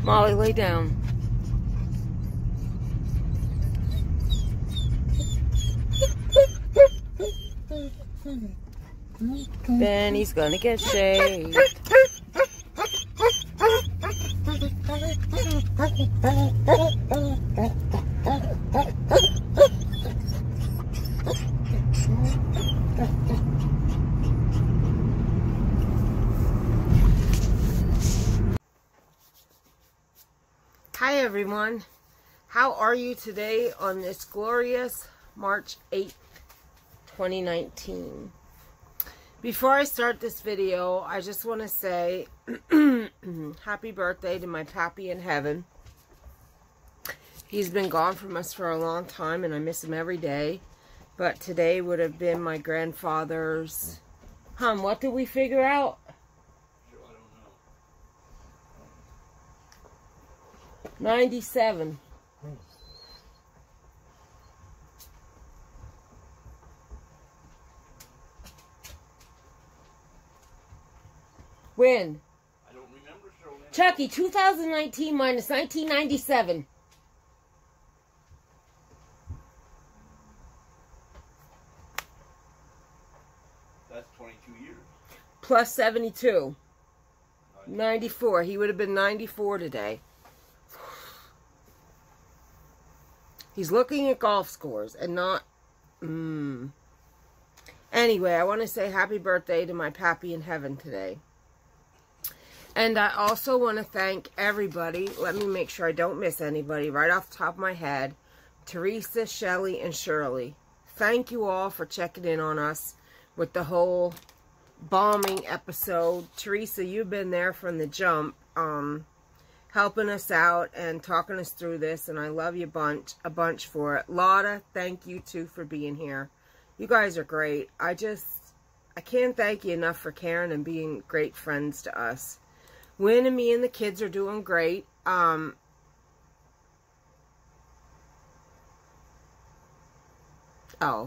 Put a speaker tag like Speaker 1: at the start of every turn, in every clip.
Speaker 1: Molly, lay down. Then he's gonna get shaved. Hi everyone, how are you today on this glorious March 8th, 2019? Before I start this video, I just want to say happy birthday to my pappy in heaven. He's been gone from us for a long time and I miss him every day. But today would have been my grandfather's... what did we figure out?
Speaker 2: I don't know.
Speaker 1: 97. When?
Speaker 2: I don't remember, Cheryl.
Speaker 1: Chucky, 2019 minus 1997.
Speaker 2: That's 22 years.
Speaker 1: Plus 72. 94. He would have been 94 today. He's looking at golf scores and not... Anyway, I want to say happy birthday to my pappy in heaven today. And I also want to thank everybody. Let me make sure I don't miss anybody right off the top of my head. Teresa, Shelly, and Shirley. Thank you all for checking in on us with the whole bombing episode. Teresa, you've been there from the jump, helping us out and talking us through this. And I love you a bunch for it. Lotta, thank you too for being here. You guys are great. I can't thank you enough for caring and being great friends to us. Wynn and me and the kids are doing great. Oh,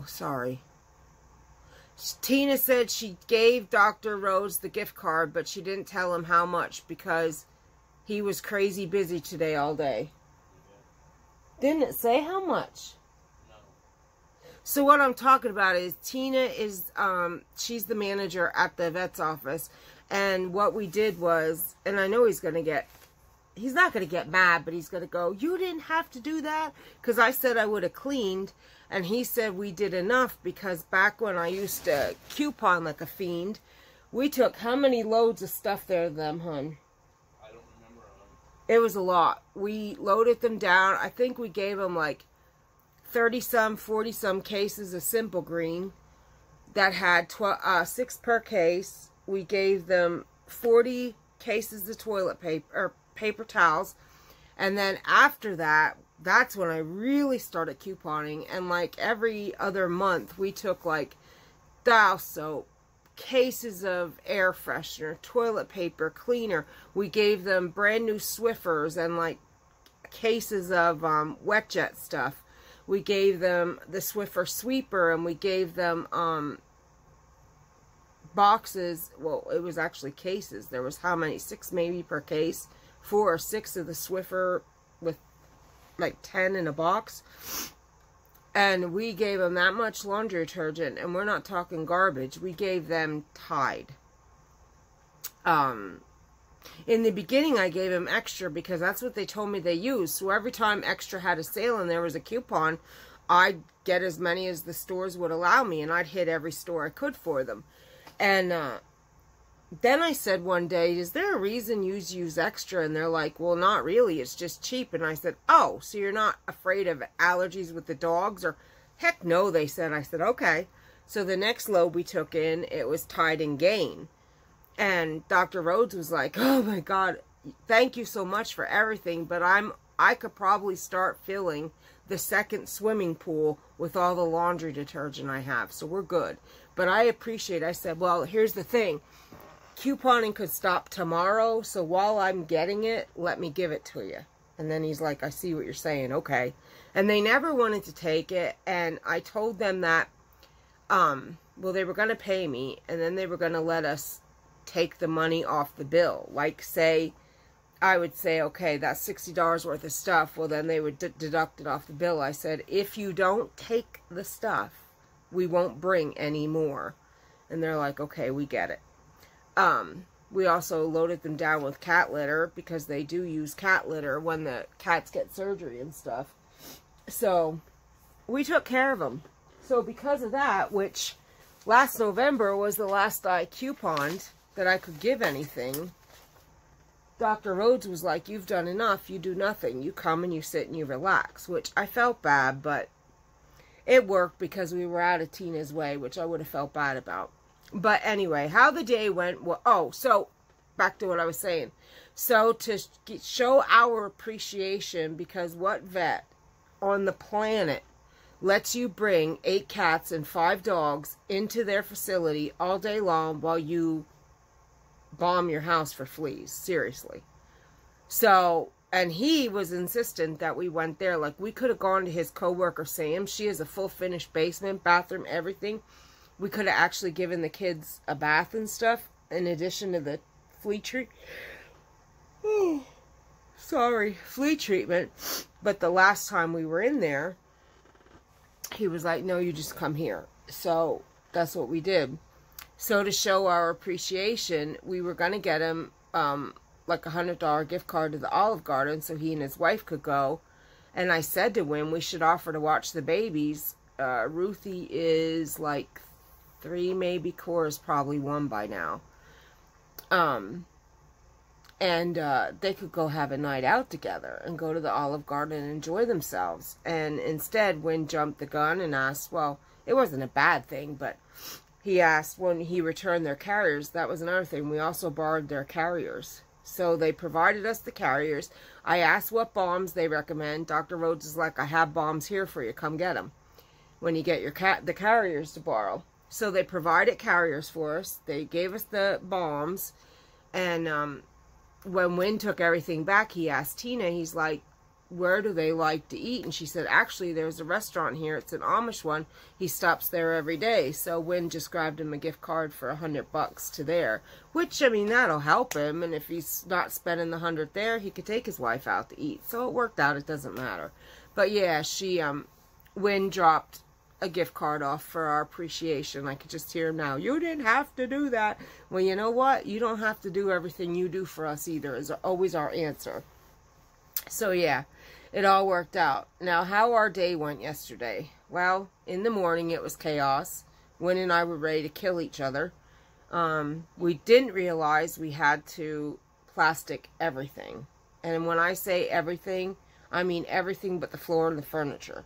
Speaker 1: sorry. Tina said she gave Dr. Rhodes the gift card, but she didn't tell him how much because he was crazy busy today all day. Didn't it say how much?
Speaker 2: No.
Speaker 1: So what I'm talking about is Tina is, she's the manager at the vet's office. And what we did was, and I know he's not going to get mad, but he's going to go, you didn't have to do that? Because I said I would have cleaned. And he said we did enough because back when I used to coupon like a fiend, we took how many loads of stuff there to them, hun?
Speaker 2: I don't remember.
Speaker 1: It was a lot. We loaded them down. I think we gave them like 30-some, 40-some cases of Simple Green that had 6 per case. We gave them 40 cases of toilet paper, or paper towels. And then after that, that's when I really started couponing. And like every other month, we took like dial soap, cases of air freshener, toilet paper, cleaner. We gave them brand new Swiffers and like cases of wet jet stuff. We gave them the Swiffer sweeper, and we gave them boxes. Well, it was actually cases. There was how many? 6 maybe per case. 4 or 6 of the Swiffer with like 10 in a box. And we gave them that much laundry detergent, and we're not talking garbage. We gave them Tide. In the beginning, I gave them Extra because that's what they told me they used. So every time Extra had a sale and there was a coupon, I'd get as many as the stores would allow me, and I'd hit every store I could for them. And then I said one day, is there a reason you use Extra? And they're like, well, not really. It's just cheap. And I said, oh, so you're not afraid of allergies with the dogs? Or, heck no, they said. I said, okay. So the next load we took in, it was Tide and Gain. And Dr. Rhodes was like, oh my God, thank you so much for everything. But I could probably start filling the second swimming pool with all the laundry detergent I have. So we're good. But I appreciate, I said, well, here's the thing. Couponing could stop tomorrow, so while I'm getting it, let me give it to you. And then he's like, I see what you're saying, okay. And they never wanted to take it, and I told them that, well, they were going to pay me, and then they were going to let us take the money off the bill. Like, say, I would say, okay, that's $60 worth of stuff. Well, then they would deduct it off the bill. I said, if you don't take the stuff, we won't bring any more. And they're like, okay, we get it. We also loaded them down with cat litter because they do use cat litter when the cats get surgery and stuff. So we took care of them. So because of that, which last November was the last I couponed that I could give anything, Dr. Rhodes was like, you've done enough, you do nothing. You come and you sit and you relax, which I felt bad, but it worked because we were out of Tina's way, which I would have felt bad about. But anyway, how the day went, well, oh, so back to what I was saying. So to show our appreciation, because what vet on the planet lets you bring 8 cats and 5 dogs into their facility all day long while you bomb your house for fleas? Seriously. So, and he was insistent that we went there. Like, we could have gone to his coworker Sam. She has a full finished basement, bathroom, everything. We could have actually given the kids a bath and stuff in addition to the flea flea treatment. But the last time we were in there, he was like, no, you just come here. So that's what we did. So to show our appreciation, we were going to get him like $100 gift card to the Olive Garden so he and his wife could go. And I said to him, we should offer to watch the babies. Ruthie is like 3, maybe. Cora's probably 1 by now. And they could go have a night out together and go to the Olive Garden and enjoy themselves. And instead, Wynn jumped the gun and asked, well, it wasn't a bad thing, but he asked when he returned their carriers. That was another thing. We also borrowed their carriers. So they provided us the carriers. I asked what bombs they recommend. Dr. Rhodes is like, I have bombs here for you. Come get them when you get your the carriers to borrow. So they provided carriers for us. They gave us the bombs. And when Wynn took everything back, he asked Tina, he's like, where do they like to eat? And she said, actually, there's a restaurant here. It's an Amish one. He stops there every day. So Wynn just grabbed him a gift card for $100 to there, which, I mean, that'll help him. And if he's not spending the $100 there, he could take his wife out to eat. So it worked out. It doesn't matter. But yeah, Wynn dropped a gift card off for our appreciation. I could just hear him now. You didn't have to do that. Well, you know what? You don't have to do everything you do for us either, is always our answer. So yeah, it all worked out. Now, how our day went yesterday. Well, in the morning it was chaos. Wynn and I were ready to kill each other. We didn't realize we had to plastic everything. And when I say everything, I mean everything but the floor and the furniture.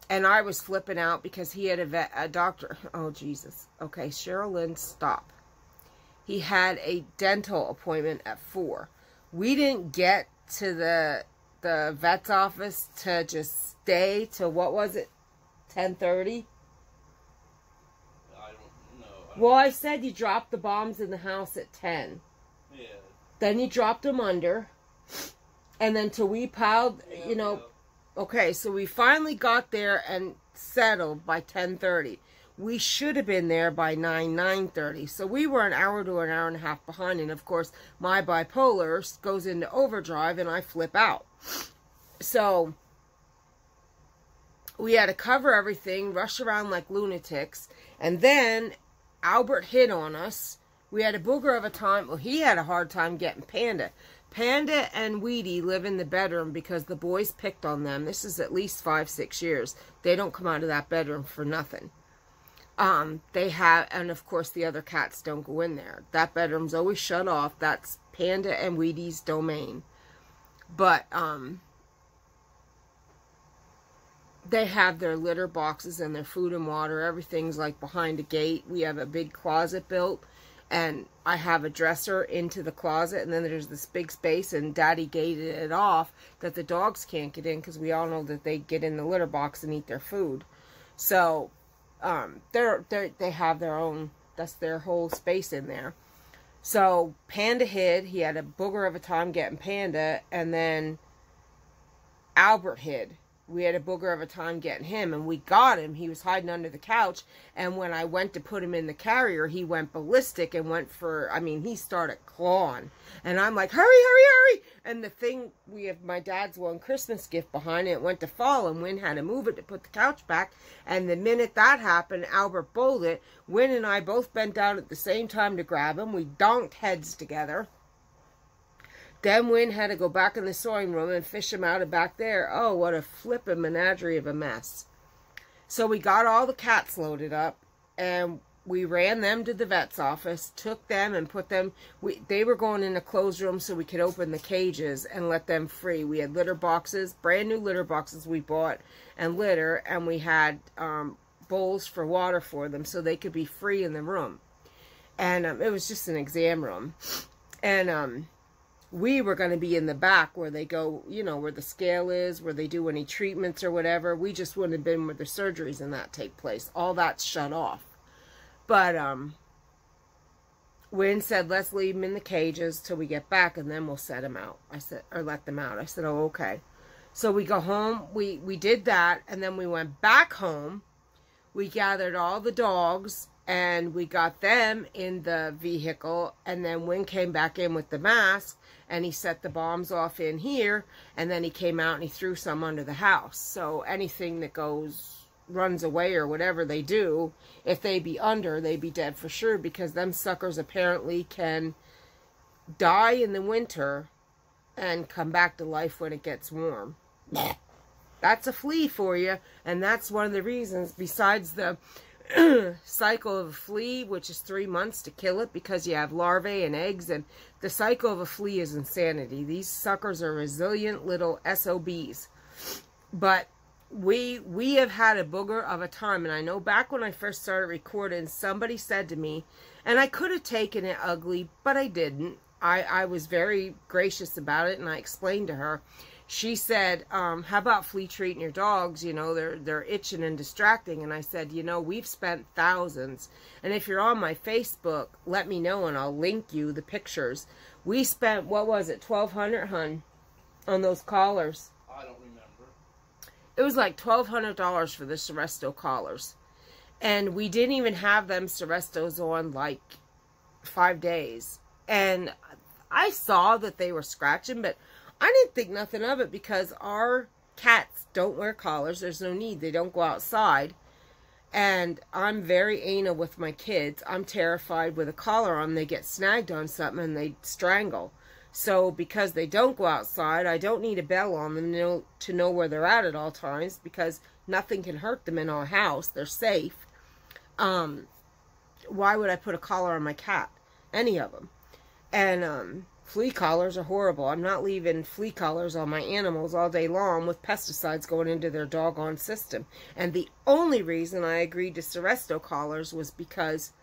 Speaker 1: And I was flipping out because he had a doctor. Oh, Jesus. Okay, Cheryl Lynn, stop. He had a dental appointment at 4. We didn't get to the vet's office to just stay till, what was it, 10:30?
Speaker 2: I don't know.
Speaker 1: Well, I said you dropped the bombs in the house at 10.
Speaker 2: Yeah.
Speaker 1: Then you dropped them under. And then till we piled, you know...
Speaker 2: Yeah.
Speaker 1: Okay, so we finally got there and settled by 10:30. We should have been there by 9:30. So we were an hour to an hour and a half behind. And, of course, my bipolar goes into overdrive and I flip out. So we had to cover everything, rush around like lunatics. And then Albert hit on us. We had a booger of a time. Well, he had a hard time getting Panda. Panda and Weedy live in the bedroom because the boys picked on them. This is at least 5-6 years. They don't come out of that bedroom for nothing. They have, and of course the other cats don't go in there. That bedroom's always shut off. That's Panda and Weedy's domain. But, they have their litter boxes and their food and water. Everything's like behind a gate. We have a big closet built. And I have a dresser into the closet, and then there's this big space, and Daddy gated it off that the dogs can't get in, because we all know that they get in the litter box and eat their food. So, they have their own, that's their whole space in there. So, Panda hid. He had a booger of a time getting Panda, and then Albert hid. we had a booger of a time getting him, and we got him. He was hiding under the couch, and when I went to put him in the carrier, he went ballistic and went for, I mean, he started clawing. And I'm like, hurry, hurry, hurry! And the thing, we have my dad's one Christmas gift behind it. It went to fall, and Wynn had to move it to put the couch back. And the minute that happened, Albert bolted. Wynn and I both bent down at the same time to grab him. We donked heads together. Then Wynn had to go back in the sewing room and fish him out of back there. Oh, what a flippin' menagerie of a mess. So we got all the cats loaded up, and we ran them to the vet's office, took them and put them, they were going in a closed room so we could open the cages and let them free. We had litter boxes, brand new litter boxes we bought, and litter, and we had bowls for water for them so they could be free in the room. And it was just an exam room. And we were going to be in the back where they go, you know, where the scale is, where they do any treatments or whatever. We just wouldn't have been where the surgeries and that take place. All that's shut off. But Wynn said, let's leave them in the cages till we get back, and then we'll set them out. I said, or let them out. I said, oh, okay. So we go home. We did that, and then we went back home. We gathered all the dogs, and we got them in the vehicle, and then Wynn came back in with the mask, and he set the bombs off in here, and then he came out and he threw some under the house. So anything that runs away or whatever they do, if they be under, they be dead for sure, because them suckers apparently can die in the winter and come back to life when it gets warm. That's a flea for you, and that's one of the reasons, besides the cycle of a flea, which is 3 months to kill it because you have larvae and eggs, and the cycle of a flea is insanity. These suckers are resilient little SOBs. But we have had a booger of a time, and I know back when I first started recording, somebody said to me, and I could have taken it ugly, but I didn't. I was very gracious about it, and I explained to her. She said, how about flea treating your dogs? You know, they're itching and distracting. And I said, you know, we've spent thousands. And if you're on my Facebook, let me know and I'll link you the pictures. We spent, what was it, $1,200, hun, on those collars.
Speaker 2: I don't remember.
Speaker 1: It was like $1,200 for the Seresto collars. And we didn't even have them Serestos on like 5 days. And I saw that they were scratching, but I didn't think nothing of it because our cats don't wear collars. There's no need. They don't go outside. And I'm very anal with my kids. I'm terrified with a collar on. They get snagged on something and they strangle. So because they don't go outside, I don't need a bell on them to know where they're at all times, because nothing can hurt them in our house. They're safe. Why would I put a collar on my cat? Any of them. And flea collars are horrible. I'm not leaving flea collars on my animals all day long with pesticides going into their doggone system. And the only reason I agreed to Seresto collars was because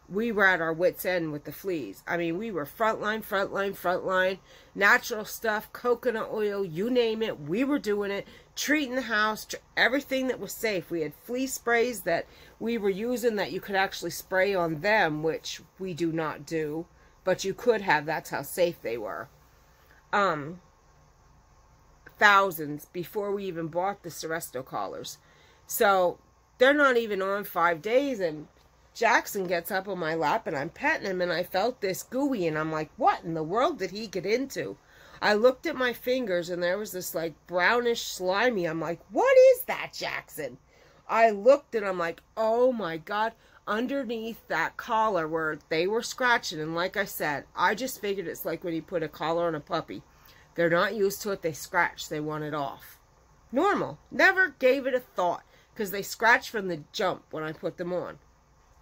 Speaker 1: we were at our wits' end with the fleas. I mean, we were frontline, natural stuff, coconut oil, you name it. We were doing it, treating the house, everything that was safe. We had flea sprays that we were using that you could actually spray on them, which we do not do. But you could have. That's how safe they were. Thousands before we even bought the Seresto collars. So they're not even on 5 days, and Jackson gets up on my lap and I'm petting him, and I felt this gooey, and I'm like, what in the world did he get into? I looked at my fingers and there was this like brownish slimy. I'm like, what is that, Jackson? I looked and I'm like, oh my God. Underneath that collar where they were scratching, and like I said, I just figured it's like when you put a collar on a puppy. They're not used to it, they scratch, they want it off. Normal. Never gave it a thought, because they scratched from the jump when I put them on.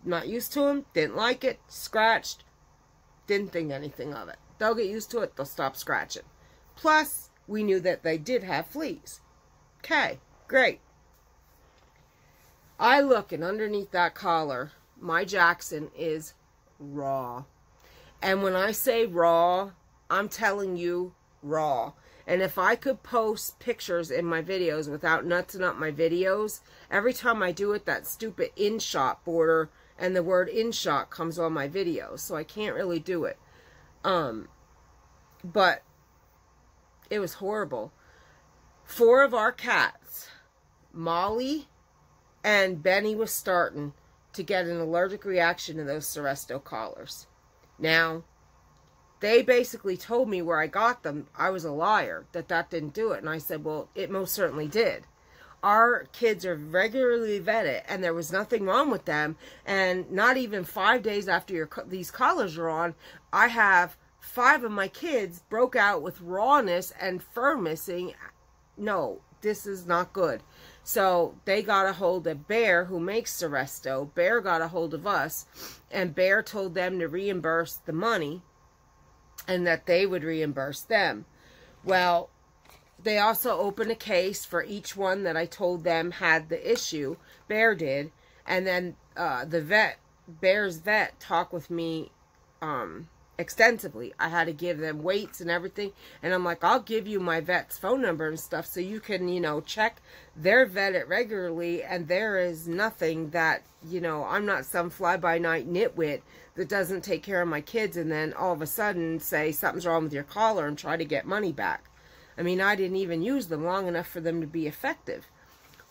Speaker 1: Not used to them, didn't like it, scratched, didn't think anything of it. They'll get used to it, they'll stop scratching. Plus, we knew that they did have fleas. Okay, great. I look, and underneath that collar, my Jackson is raw. And when I say raw, I'm telling you raw. And if I could post pictures in my videos without nutsing up my videos, every time I do it, that stupid in-shot border and the word in-shot comes on my videos. So I can't really do it. But it was horrible. 4 of our cats Molly and Benny was starting to get an allergic reaction to those Seresto collars. Now, they basically told me where I got them. I was a liar, that didn't do it. And I said, well, it most certainly did. Our kids are regularly vetted, and there was nothing wrong with them. And not even 5 days after these collars are on, I have 5 of my kids broke out with rawness and fur missing. No, this is not good. So they got a hold of Bear, who makes Seresto. Bear got a hold of us, and Bear told them to reimburse the money and that they would reimburse them. Well, they also opened a case for each one that I told them had the issue. Bear did. And then Bear's vet talked with me extensively. I had to give them weights and everything. And I'm like, I'll give you my vet's phone number and stuff so you can, you know, check their vet it regularly. And there is nothing that, you know, I'm not some fly-by-night nitwit that doesn't take care of my kids and then all of a sudden say something's wrong with your collar and try to get money back. I mean, I didn't even use them long enough for them to be effective.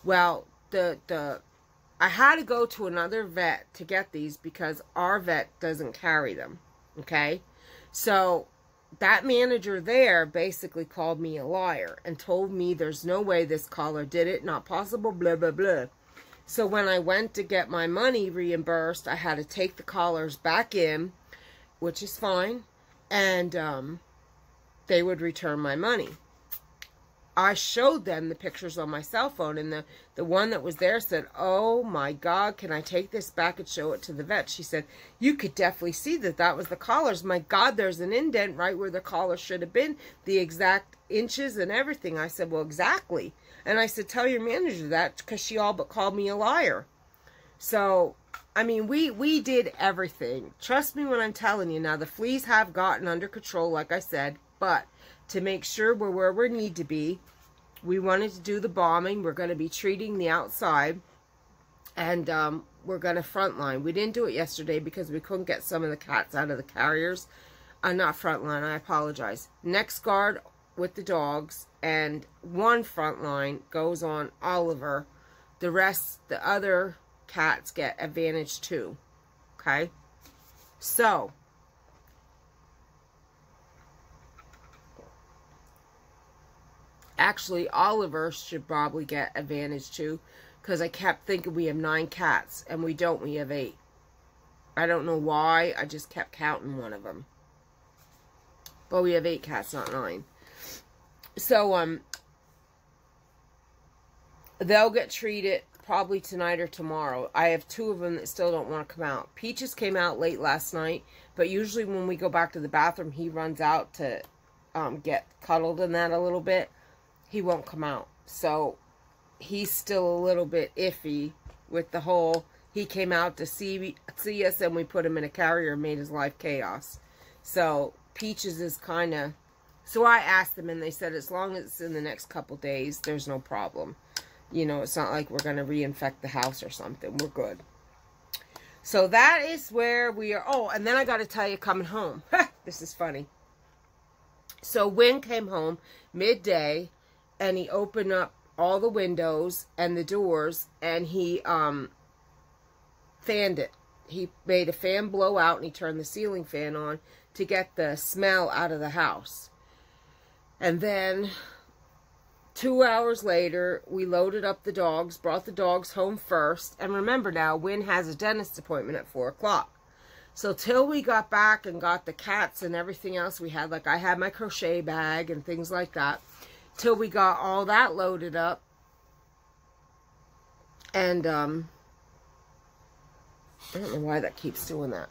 Speaker 1: Well, I had to go to another vet to get these because our vet doesn't carry them. Okay? So that manager there basically called me a liar and told me there's no way this collar did it, not possible, blah, blah, blah. So when I went to get my money reimbursed, I had to take the collars back in, which is fine, and they would return my money. I showed them the pictures on my cell phone, and the one that was there said, oh my God, can I take this back and show it to the vet? She said, you could definitely see that was the collars. My God, there's an indent right where the collar should have been, the exact inches and everything. I said, well, exactly. And I said, tell your manager that, because she all but called me a liar. So, I mean, we did everything. Trust me when I'm telling you. Now, the fleas have gotten under control, like I said, but to make sure we're where we need to be, we wanted to do the bombing. We're going to be treating the outside, and we're going to frontline. We didn't do it yesterday because we couldn't get some of the cats out of the carriers. Not frontline, I apologize. Next guard with the dogs, and one frontline goes on Oliver. The rest, the other cats get advantage too. Okay? So, actually, Oliver should probably get advantage too, because I kept thinking we have 9 cats, and we don't. We have 8. I don't know why. I just kept counting one of them. But we have 8 cats, not 9. So, they'll get treated probably tonight or tomorrow. I have 2 of them that still don't want to come out. Peaches came out late last night, but usually when we go back to the bathroom, he runs out to get cuddled in that a little bit. He won't come out. So, he's still a little bit iffy with the whole, he came out to see us, and we put him in a carrier and made his life chaos. So, Peaches is kind of, so I asked them, and they said as long as it's in the next couple days, there's no problem. You know, it's not like we're going to reinfect the house or something. We're good. So, that is where we are. Oh, and then I got to tell you, coming home. This is funny. So, Wynn came home midday, and he opened up all the windows and the doors, and he fanned it. He made a fan blow out, and he turned the ceiling fan on to get the smell out of the house. And then 2 hours later, we loaded up the dogs, brought the dogs home first. And remember now, Wynn has a dentist appointment at 4 o'clock. So till we got back and got the cats and everything else we had, like I had my crochet bag and things like that, till we got all that loaded up, and I don't know why that keeps doing that,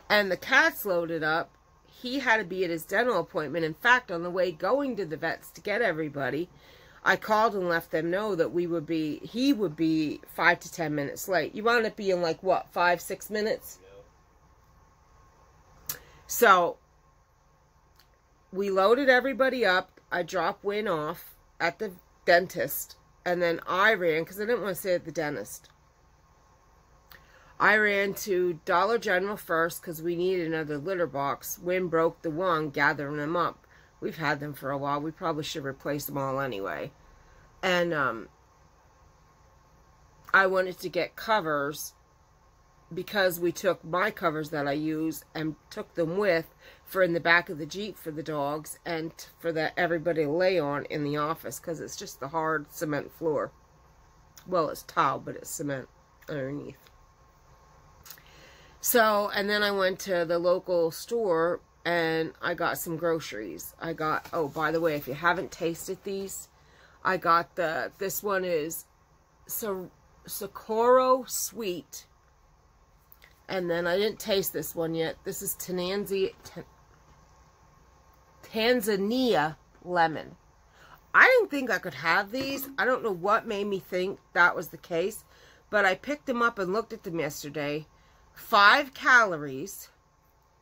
Speaker 1: and the cats loaded up, he had to be at his dental appointment. In fact, on the way going to the vets to get everybody, I called and left them know that he would be 5 to 10 minutes late. You wound up being like, what, 5-6 minutes? Yeah. So, we loaded everybody up. I dropped Wynn off at the dentist, and then I ran, because I didn't want to stay at the dentist. I ran to Dollar General first, because we needed another litter box. Wynn broke the one, gathering them up. We've had them for a while. We probably should replace them all anyway. And I wanted to get covers because we took my covers that I use and took them for in the back of the Jeep for the dogs and for everybody to lay on in the office, because it's just the hard cement floor. Well, it's tile, but it's cement underneath. So, and then I went to the local store and I got some groceries. I got, oh, by the way, if you haven't tasted these, I got this one is Socorro Sweet. And then I didn't taste this one yet. This is Tanzania Lemon. I didn't think I could have these. I don't know what made me think that was the case. But I picked them up and looked at them yesterday. 5 calories,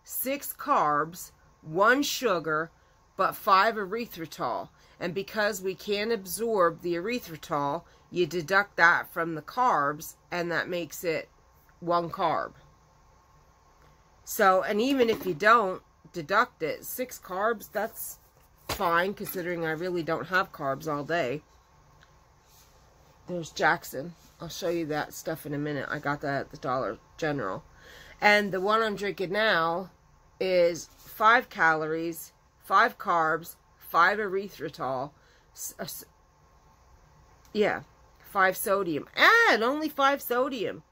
Speaker 1: 6 carbs, 1 sugar, but 5 erythritol. And because we can't absorb the erythritol, you deduct that from the carbs, and that makes it 1 carb. So, and even if you don't deduct it, 6 carbs, that's fine, considering I really don't have carbs all day. There's Jackson. I'll show you that stuff in a minute. I got that at the Dollar General. And the one I'm drinking now is 5 calories, 5 carbs, 5 erythritol, 5 sodium, and only 5 sodium.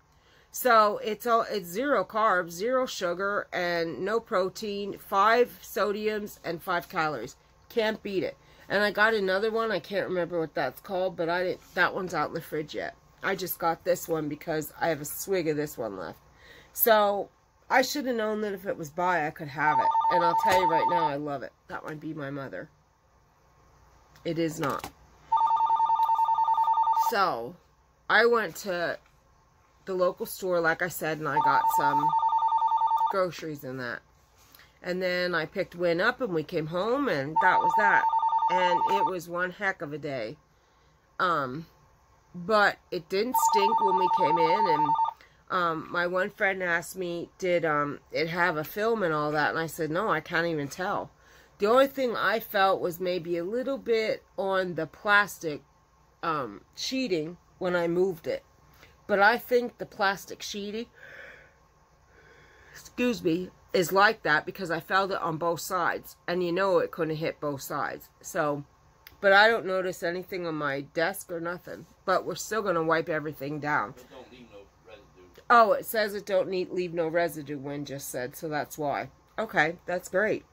Speaker 1: So it's 0 carbs, 0 sugar, and no protein, 5 sodiums, and 5 calories. Can't beat it. And I got another one. I can't remember what that's called, but that one's out in the fridge yet. I just got this one because I have a swig of this one left. So I should have known that if it was by, I could have it. And I'll tell you right now, I love it. That might be my mother. It is not. So I went to the local store, like I said, and I got some groceries in that. And then I picked Win up and we came home, and that was that. And it was one heck of a day. But it didn't stink when we came in. And my one friend asked me, did it have a film and all that? And I said, no, I can't even tell. The only thing I felt was maybe a little bit on the plastic sheeting when I moved it. But I think the plastic sheeting, excuse me, is like that because I felt it on both sides. And you know it couldn't hit both sides. So, but I don't notice anything on my desk or nothing. But we're still going to wipe everything down.
Speaker 2: It don't leave no residue.
Speaker 1: Oh, it says it don't leave no residue, Wynn just said. So that's why. Okay, that's great.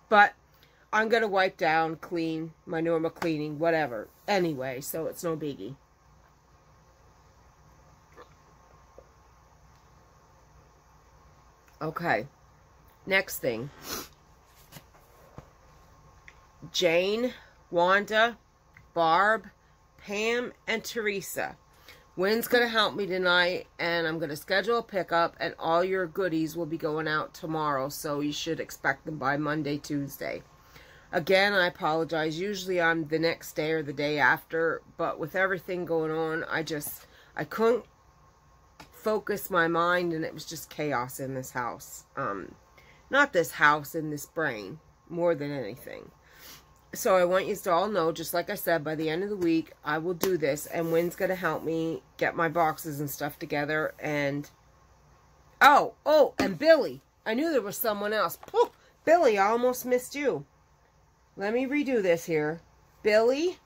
Speaker 1: But I'm going to wipe down, clean, my normal cleaning, whatever. Anyway, so it's no biggie. Okay, next thing. Jane, Wanda, Barb, Pam, and Teresa. Wynn's going to help me tonight, and I'm going to schedule a pickup, and all your goodies will be going out tomorrow, so you should expect them by Monday, Tuesday. Again, I apologize. Usually I'm the next day or the day after, but with everything going on, I couldn't focus my mind, and it was just chaos in this house. Not this house, in this brain, more than anything. So I want you to all know, just like I said, by the end of the week, I will do this, and Wynn's going to help me get my boxes and stuff together, and... Oh, and Billy. I knew there was someone else. Oh, Billy, I almost missed you. Let me redo this here. Billy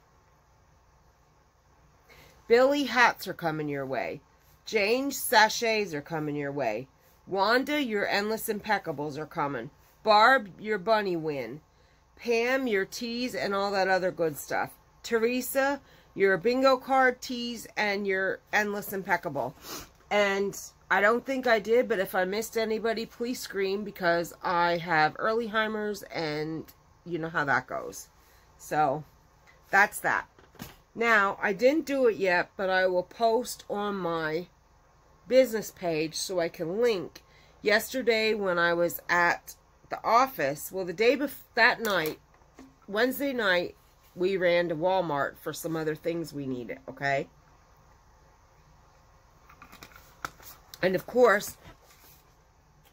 Speaker 1: hats are coming your way. Jane's sachets are coming your way. Wanda, your endless impeccables are coming. Barb, your bunny win. Pam, your teas and all that other good stuff. Teresa, your bingo card, teas, and your endless impeccable. And I don't think I did, but if I missed anybody, please scream, because I have Earlyheimers, and you know how that goes. So, that's that. Now, I didn't do it yet, but I will post on my business page so I can link. Yesterday when I was at the office, well, the day before, that night, Wednesday night, we ran to Walmart for some other things we needed, okay? And of course,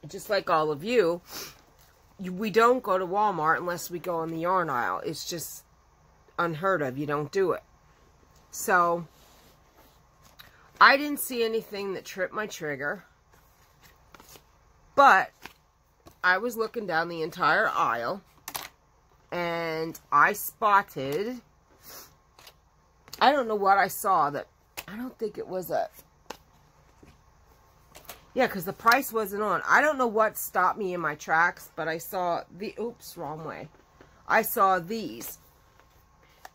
Speaker 1: just like all of you, we don't go to Walmart unless we go in the yarn aisle. It's just unheard of. You don't do it. So I didn't see anything that tripped my trigger, but I was looking down the entire aisle and I spotted, I don't know what I saw that, I don't think it was a, yeah, because the price wasn't on. I don't know what stopped me in my tracks, but I saw the, oops, wrong way. I saw these.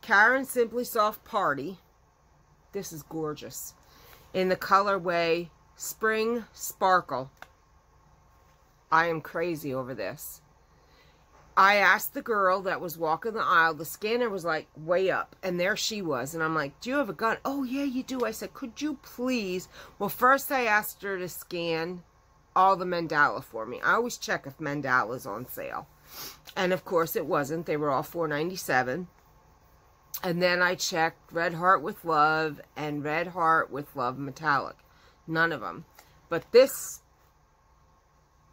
Speaker 1: Karen Simply Soft Party. This is gorgeous. In the colorway Spring Sparkle. I am crazy over this. I asked the girl that was walking the aisle, the scanner was like way up, and there she was. And I'm like, do you have a gun? Oh, yeah, you do. I said, could you please? Well, first I asked her to scan all the mandala for me. I always check if mandala's on sale. And of course it wasn't. They were all $4.97. And then I checked Red Heart with Love and Red Heart with Love Metallic. None of them. But this,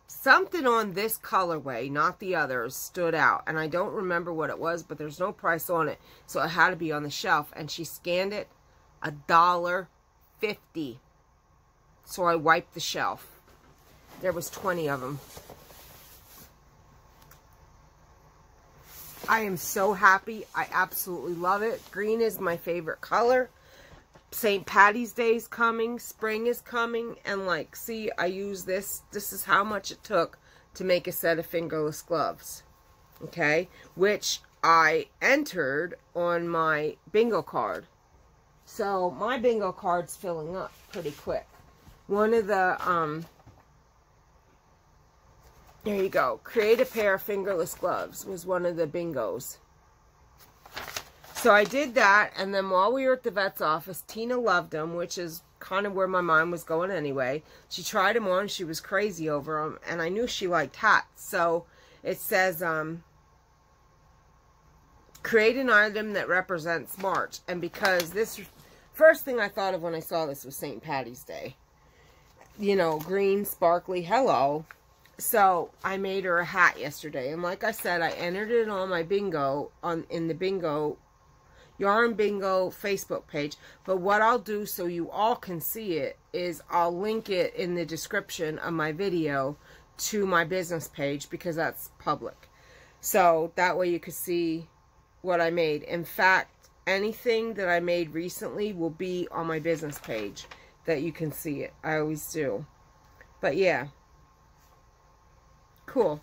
Speaker 1: something on this colorway, not the others, stood out. And I don't remember what it was, but there's no price on it. So it had to be on the shelf. And she scanned it, $1.50. So I wiped the shelf. There was 20 of them. I am so happy. I absolutely love it. Green is my favorite color. St. Patty's Day is coming. Spring is coming. And like, see, I use this. This is how much it took to make a set of fingerless gloves. Okay? Which I entered on my bingo card. So my bingo card's filling up pretty quick. One of the, there you go. Create a pair of fingerless gloves was one of the bingos. So I did that, and then while we were at the vet's office, Tina loved them, which is kind of where my mind was going anyway. She tried them on. She was crazy over them, and I knew she liked hats. So it says, create an item that represents March. And because this, first thing I thought of when I saw this was St. Patty's Day. You know, green, sparkly, hello. So I made her a hat yesterday, and like I said, I entered it on my bingo, in the bingo, Yarn Bingo Facebook page. But what I'll do so you all can see it is I'll link it in the description of my video to my business page, because that's public. So that way you can see what I made. In fact, anything that I made recently will be on my business page that you can see it. I always do. But yeah. Cool.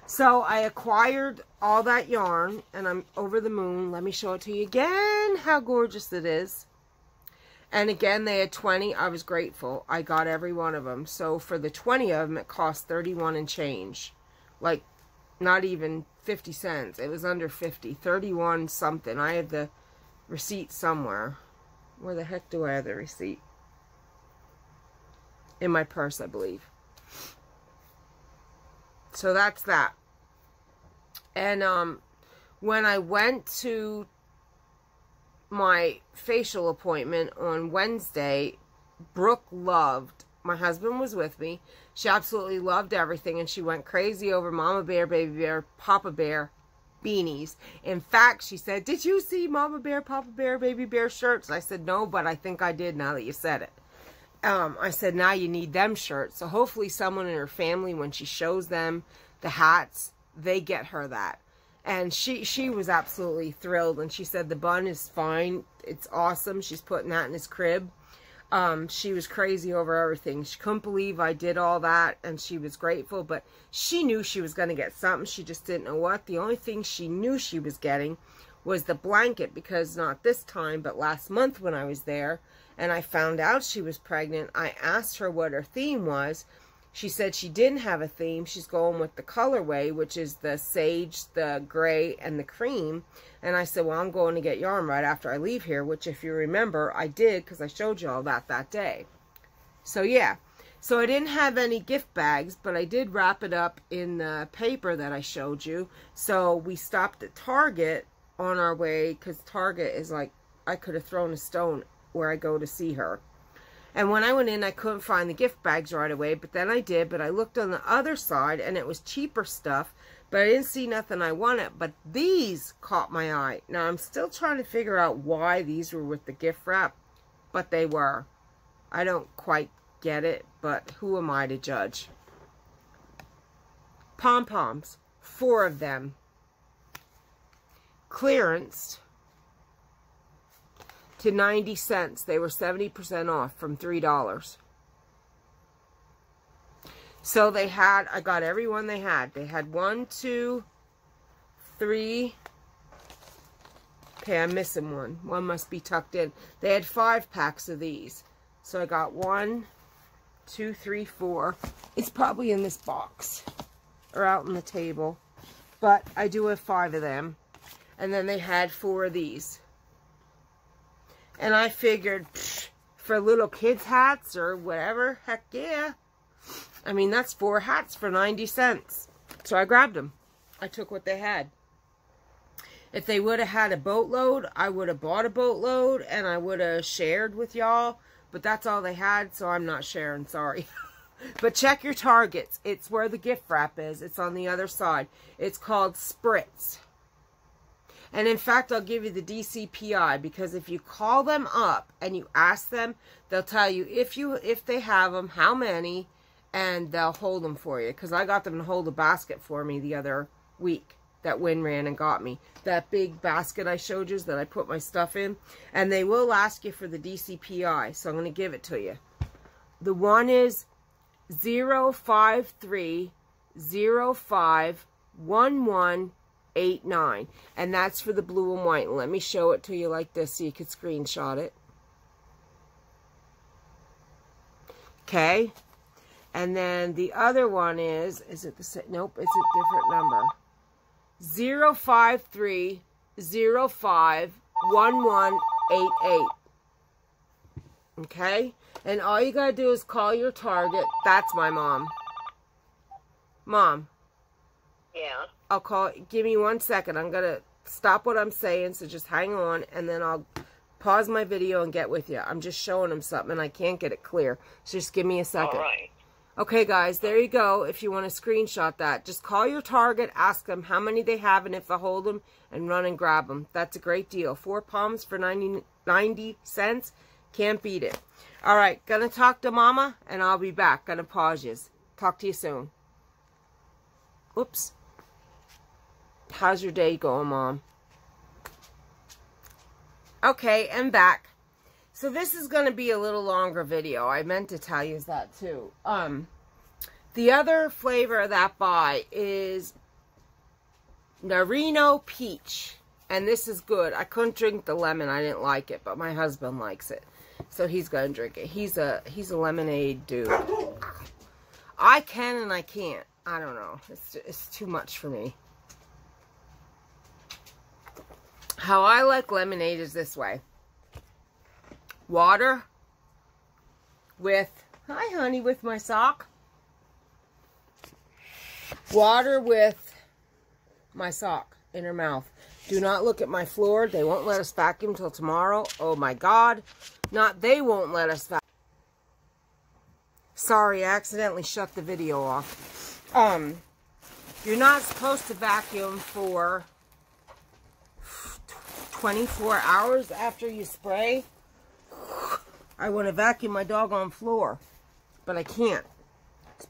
Speaker 1: So I acquired all that yarn, and I'm over the moon. Let me show it to you again, how gorgeous it is. And again, they had 20. I was grateful. I got every one of them. So for the 20 of them, it cost 31 and change. Like, not even 50 cents. It was under 50. 31 something. I have the receipt somewhere. Where the heck do I have the receipt? In my purse, I believe. So that's that. And when I went to my facial appointment on Wednesday, Brooke loved, my husband was with me, she absolutely loved everything, and she went crazy over Mama Bear, Baby Bear, Papa Bear beanies. In fact, she said, did you see Mama Bear, Papa Bear, Baby Bear shirts? I said, no, but I think I did now that you said it. I said, now you need them shirts. So hopefully someone in her family, when she shows them the hats, they get her that. And she was absolutely thrilled. And she said, the bun is fine. It's awesome. She's putting that in his crib. She was crazy over everything. She couldn't believe I did all that. And she was grateful. But she knew she was going to get something. She just didn't know what. The only thing she knew she was getting was the blanket. Because not this time, but last month when I was there, and I found out she was pregnant, I asked her what her theme was. She said she didn't have a theme. She's going with the colorway, which is the sage, the gray, and the cream. And I said, well, I'm going to get yarn right after I leave here, which if you remember, I did, because I showed you all that day. So yeah. So I didn't have any gift bags, but I did wrap it up in the paper that I showed you. So we stopped at Target on our way, because Target is like, I could have thrown a stone where I go to see her. And when I went in, I couldn't find the gift bags right away, but then I did. But I looked on the other side, and it was cheaper stuff, but I didn't see nothing I wanted. But these caught my eye. Now, I'm still trying to figure out why these were with the gift wrap, but they were. I don't quite get it, but who am I to judge? Pom-poms, 4 of them. Clearance to 90 cents. They were 70% off from $3. So they had, I got every one they had. They had 1, 2, 3. Okay, I'm missing one. One must be tucked in. They had 5 packs of these. So I got 1, 2, 3, 4. It's probably in this box or out on the table. But I do have 5 of them. And then they had 4 of these. And I figured, for little kids' hats or whatever, heck yeah. I mean, that's 4 hats for 90 cents. So I grabbed them. I took what they had. If they would have had a boatload, I would have bought a boatload and I would have shared with y'all. But that's all they had, so I'm not sharing, sorry. But check your Targets. It's where the gift wrap is. It's on the other side. It's called Spritz. And in fact, I'll give you the DCPI, because if you call them up and you ask them, they'll tell you if they have them, how many, and they'll hold them for you. Because I got them to hold a basket for me the other week that Wynn ran and got me. That big basket I showed you that I put my stuff in. And they will ask you for the DCPI, so I'm going to give it to you. The one is 053051189, and that's for the blue and white. Let me show it to you like this so you could screenshot it. Okay, and then the other one is it the same? Nope, it's a different number. 053051188. Okay, and all you gotta do is call your Target. That's my mom. Mom.
Speaker 3: Yeah.
Speaker 1: I'll call. Give me 1 second. I'm gonna stop what I'm saying, so just hang on, and then I'll pause my video and get with you. I'm just showing them something, and I can't get it clear. So just give me a second.
Speaker 3: All right.
Speaker 1: Okay, guys, there you go. If you want to screenshot that, just call your Target, ask them how many they have, and if they hold them, and run and grab them. That's a great deal. 4 poms for 90 cents. Can't beat it. All right, gonna talk to Mama, and I'll be back. Gonna pause you. Talk to you soon. Oops. How's your day going, Mom? Okay, I'm back. So this is going to be a little longer video. I meant to tell you that too. The other flavor of that buy is Narino Peach. And this is good. I couldn't drink the lemon. I didn't like it, but my husband likes it. So he's going to drink it. He's a lemonade dude. I can and I can't. I don't know. It's too much for me. How I like lemonade is this way. Water with, hi honey, with my sock. Water with my sock in her mouth. Do not look at my floor. They won't let us vacuum till tomorrow. Oh my God. Not they won't let us vacuum. Sorry, I accidentally shut the video off. You're not supposed to vacuum for 24 hours after you spray. I want to vacuum my doggone floor, but I can't.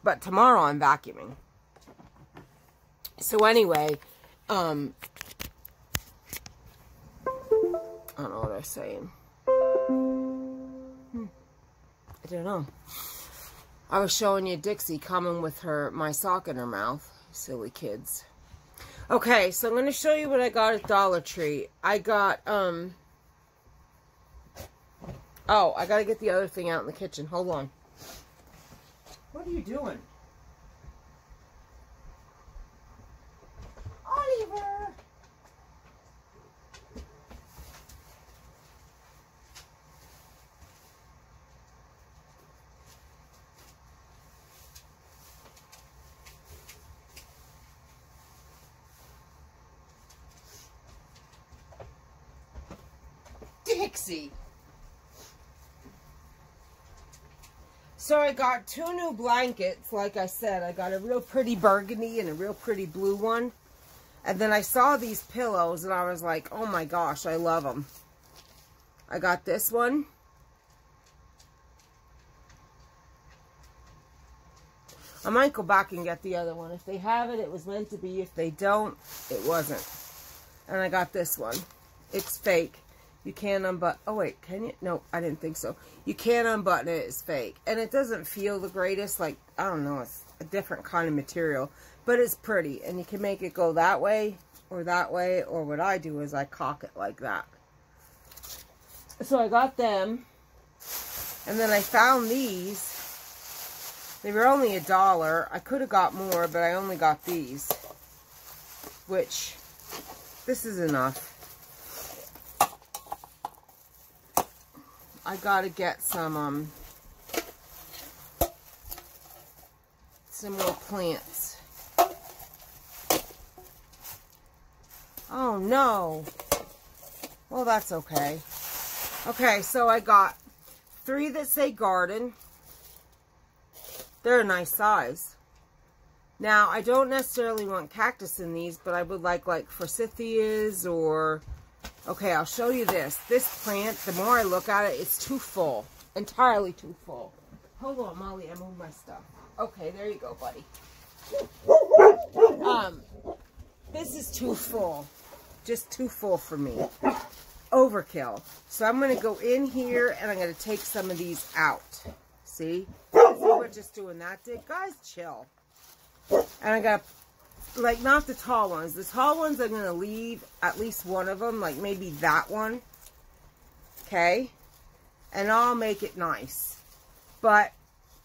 Speaker 1: But tomorrow I'm vacuuming. So anyway, I don't know what I'm saying. I don't know. I was showing you Dixie coming with my sock in her mouth. Silly kids. Okay, so I'm going to show you what I got at Dollar Tree. I got, oh, I got to get the other thing out in the kitchen. Hold on. What are you doing? Oliver! Dixie. So I got 2 new blankets. Like I said, I got a real pretty burgundy and a real pretty blue one. And then I saw these pillows and I was like, oh my gosh, I love them. I got this one. I might go back and get the other one. If they have it, it was meant to be. If they don't, it wasn't. And I got this one. It's fake. You can't unbutton. Oh, wait. Can you? No, I didn't think so. You can't unbutton it. It's fake. And it doesn't feel the greatest. Like, I don't know. It's a different kind of material. But it's pretty. And you can make it go that way or that way. Or what I do is I cock it like that. So I got them. And then I found these. They were only $1. I could have got more, but I only got these. Which, this is enough. I gotta get some more plants. Oh no. Well, that's okay. Okay, so I got 3 that say garden. They're a nice size. Now, I don't necessarily want cactus in these, but I would like forsythias or... Okay, I'll show you this. This plant, the more I look at it, it's too full. Entirely too full. Hold on, Molly, I moved my stuff. Okay, there you go, buddy. This is too full. Just too full for me. Overkill. So I'm going to go in here and I'm going to take some of these out. See? We're just doing that. Guys, chill. And I got, like, not the tall ones. The tall ones I'm going to leave at least one of them, like maybe that one. Okay? And I'll make it nice. But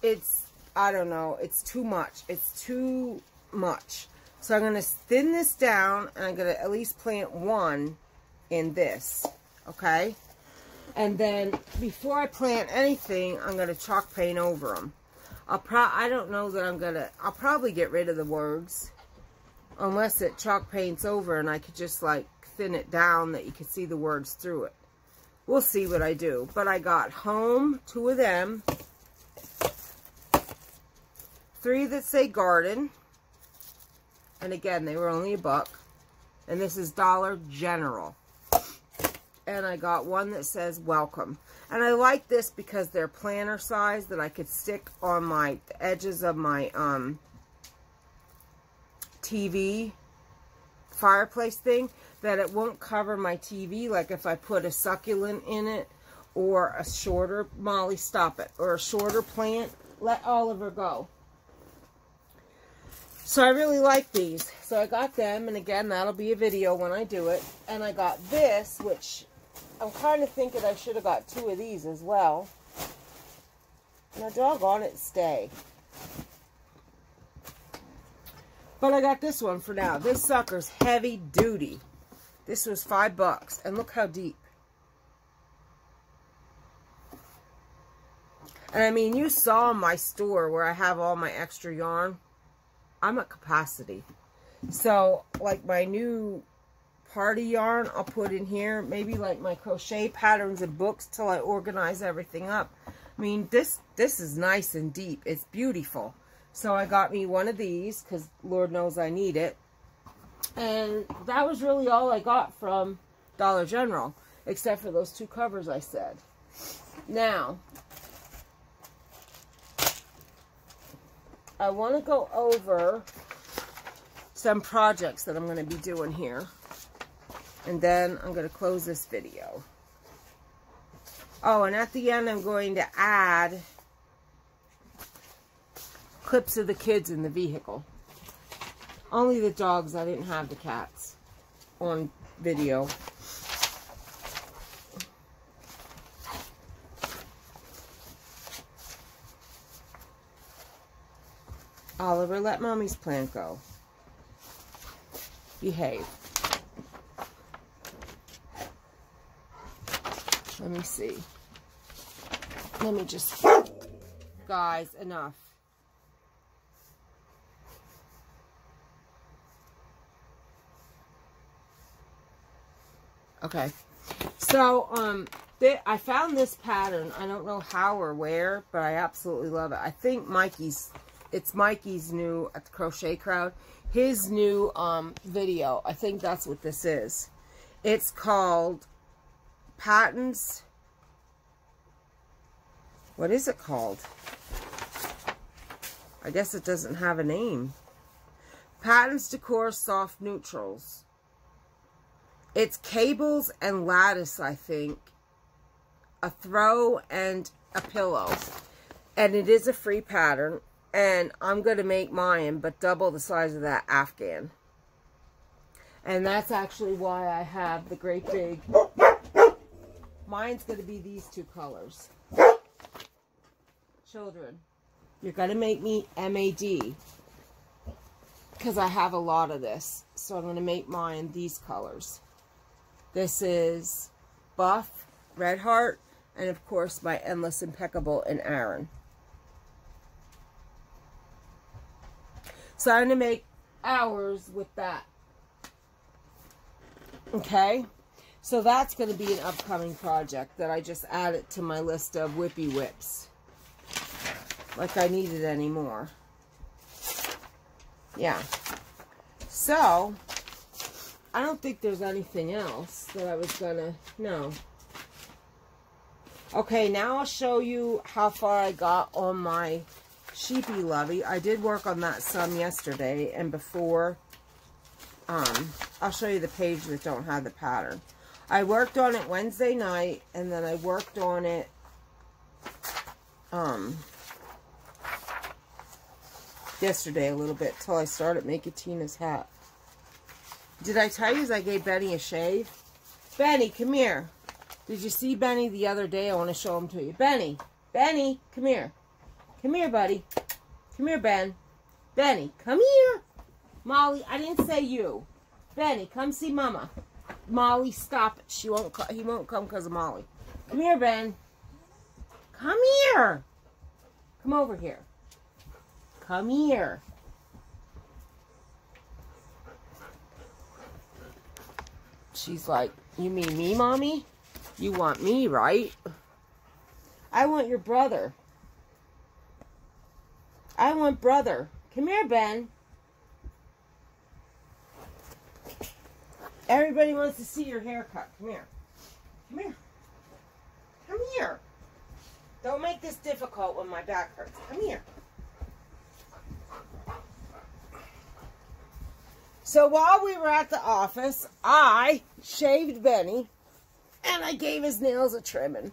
Speaker 1: it's, I don't know, it's too much. It's too much. So I'm going to thin this down, and I'm going to at least plant one in this. Okay? And then, before I plant anything, I'm going to chalk paint over them. I don't know that I'm going to... I'll probably get rid of the words. Unless it chalk paints over and I could just, like, thin it down that you could see the words through it. We'll see what I do. But I got home, 2 of them. 3 that say garden. And again, they were only $1. And this is Dollar General. And I got one that says welcome. And I like this because they're planter size that I could stick on the edges of my TV fireplace thing, that it won't cover my TV, like if I put a succulent in it or a shorter, Molly, stop it, or a shorter plant. Let Oliver go. So I really like these. So I got them, and again, that'll be a video when I do it. And I got this, which I'm kind of thinking I should have got 2 of these as well. Now, doggone it, stay. But I got this one for now. This sucker's heavy duty. This was $5, and look how deep. And I mean, you saw my store where I have all my extra yarn. I'm at capacity. So, like my new party yarn, I'll put in here. Maybe like my crochet patterns and books till I organize everything up. I mean, this is nice and deep. It's beautiful. So I got me one of these because Lord knows I need it. And that was really all I got from Dollar General, except for those 2 covers I said. Now, I want to go over some projects that I'm going to be doing here. And then I'm going to close this video. Oh, and at the end I'm going to add clips of the kids in the vehicle. Only the dogs. I didn't have the cats on video. Oliver, let Mommy's plant go. Behave. Let me see. Let me just... Guys, enough. Okay. So, I found this pattern. I don't know how or where, but I absolutely love it. I think it's Mikey's new, at the Crochet Crowd, his new video. I think that's what this is. It's called Patterns. What is it called? I guess it doesn't have a name. Patterns Decor Soft Neutrals. It's cables and lattice, I think. A throw and a pillow. And it is a free pattern. And I'm going to make mine, but double the size of that Afghan. And that's actually why I have the great big... Mine's going to be these two colors. Children, you're going to make me MAD. Because I have a lot of this. So I'm going to make mine these colors. This is Buff, Red Heart, and of course my Endless Impeccable in Aaron. So I'm going to make ours with that. Okay? So that's going to be an upcoming project that I just added to my list of whippy whips. Like I needed any more. Yeah. So, I don't think there's anything else that I was going to... No. Okay, now I'll show you how far I got on my Sheepy Lovey. I did work on that some yesterday and before. I'll show you the page that don't have the pattern. I worked on it Wednesday night, and then I worked on it yesterday a little bit till I started making Tina's hat. Did I tell you I gave Benny a shave? Benny, come here. Did you see Benny the other day? I want to show him to you. Benny, Benny, come here. Come here, buddy. Come here, Ben. Benny, come here. Molly, I didn't say you. Benny, come see Mama. Molly, stop it. He won't come because of Molly. Come here, Ben. Come here. Come over here. Come here. She's like, you mean me, Mommy? You want me, right? I want your brother. I want brother. Come here, Ben. Everybody wants to see your haircut. Come here. Come here. Come here. Don't make this difficult when my back hurts. Come here. So while we were at the office, I shaved Benny and I gave his nails a trimming.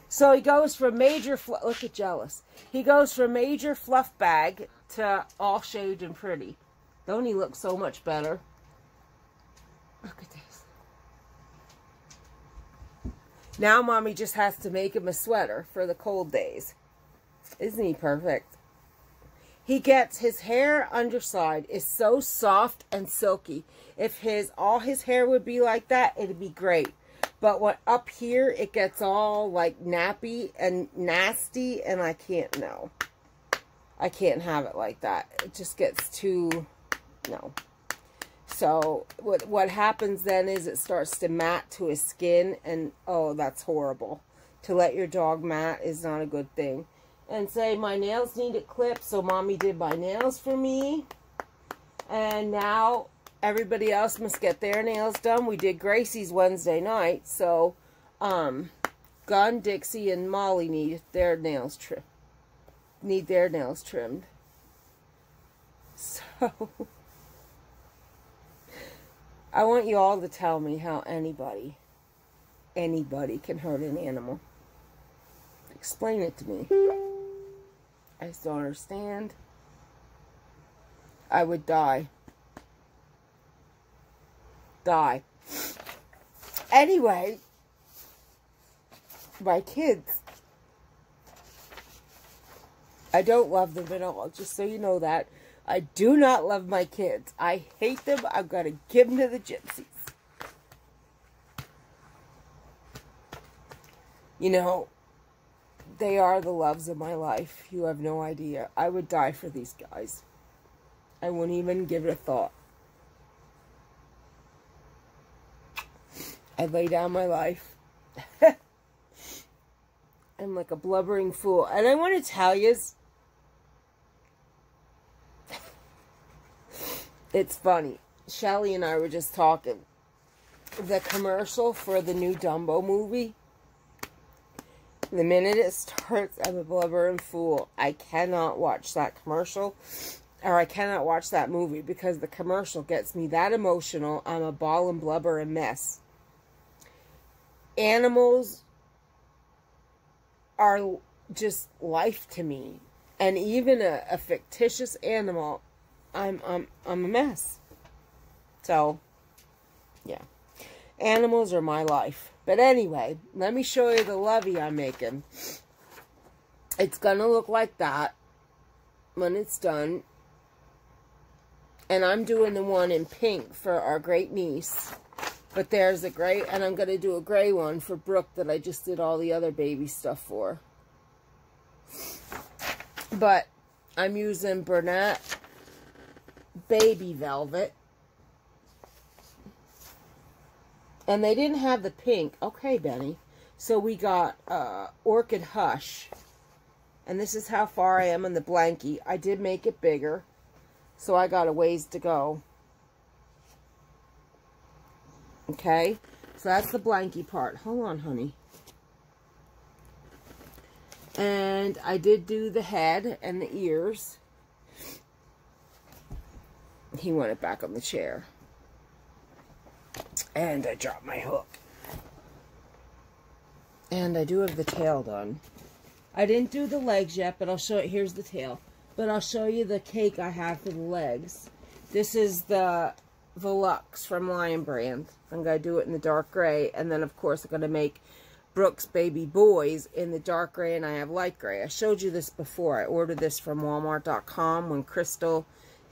Speaker 1: So he goes from major look at jealous. He goes from major fluff bag to all shaved and pretty. Don't he look so much better? Look at this. Now Mommy just has to make him a sweater for the cold days. Isn't he perfect? He gets his hair underside is so soft and silky. If all his hair would be like that, it'd be great. But what up here, it gets all like nappy and nasty, and I can't know. I can't have it like that. It just gets too, no. So what happens then is it starts to mat to his skin, and oh, that's horrible. To let your dog mat is not a good thing. And say my nails needed clipped, so Mommy did my nails for me. And now everybody else must get their nails done. We did Gracie's Wednesday night, so Gunn, Dixie, and Molly need their nails trimmed. So I want you all to tell me how anybody can hurt an animal. Explain it to me. I just don't understand. I would die. Anyway, my kids. I don't love them at all, just so you know that. I do not love my kids. I hate them. I'm going to give them to the gypsies. You know, they are the loves of my life. You have no idea. I would die for these guys. I wouldn't even give it a thought. I lay down my life. I'm like a blubbering fool. And I want to tell you, it's funny. Shelly and I were just talking. The commercial for the new Dumbo movie, the minute it starts, I'm a blubbering fool. I cannot watch that commercial, or I cannot watch that movie, because the commercial gets me that emotional. I'm a ball and blubber and mess. Animals are just life to me, and even a fictitious animal, I'm a mess. So, yeah, animals are my life. But anyway, let me show you the lovey I'm making. It's gonna look like that when it's done, and I'm doing the one in pink for our great niece. But there's a gray, and I'm going to do a gray one for Brooke that I just did all the other baby stuff for. But I'm using Bernat Baby Velvet. And they didn't have the pink. Okay, Benny. So we got Orchid Hush. And this is how far I am in the blankie. I did make it bigger, so I got a ways to go. Okay, so that's the blankie part. Hold on, honey. And I did do the head and the ears. He wanted back on the chair. And I dropped my hook. And I do have the tail done. I didn't do the legs yet, but I'll show you. Here's the tail. But I'll show you the cake I have for the legs. This is the Volux from Lion Brand. I'm going to do it in the dark gray, and then of course I'm going to make Brooke's baby boys in the dark gray, and I have light gray. I showed you this before. I ordered this from Walmart.com when Crystal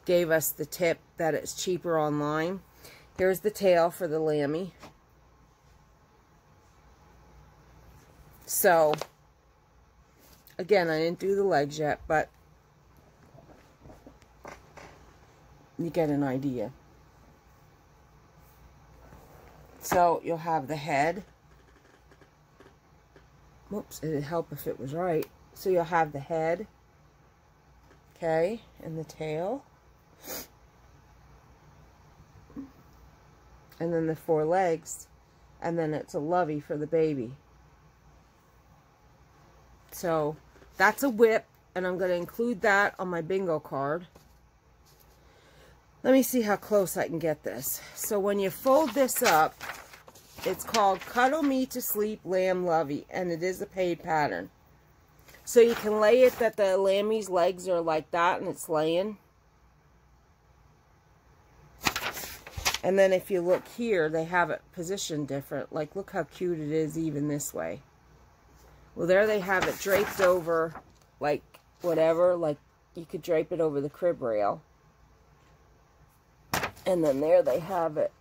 Speaker 1: gave us the tip that it's cheaper online. Here's the tail for the Lammy. So, again, I didn't do the legs yet, but you get an idea. So, you'll have the head. Whoops, it'd help if it was right. So, you'll have the head. Okay, and the tail. And then the 4 legs. And then it's a lovey for the baby. So, that's a whip. And I'm going to include that on my bingo card. Let me see how close I can get this. So when you fold this up, it's called Cuddle Me to Sleep Lamb Lovey, and it is a paid pattern. So you can lay it that the lammy's legs are like that and it's laying. And then if you look here, they have it positioned different. Like, look how cute it is even this way. Well, there they have it draped over, like, whatever. Like, you could drape it over the crib rail. And then there they have it.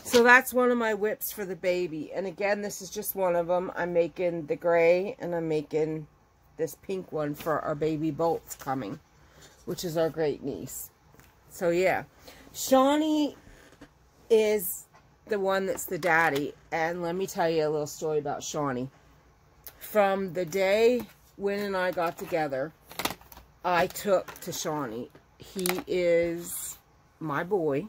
Speaker 1: So that's one of my whips for the baby. And again, this is just one of them. I'm making the gray, and I'm making this pink one for our baby Boltz coming, which is our great niece. So yeah, Shawnee is the one that's the daddy. And let me tell you a little story about Shawnee. From the day Wynn and I got together, I took to Shawnee. He is my boy,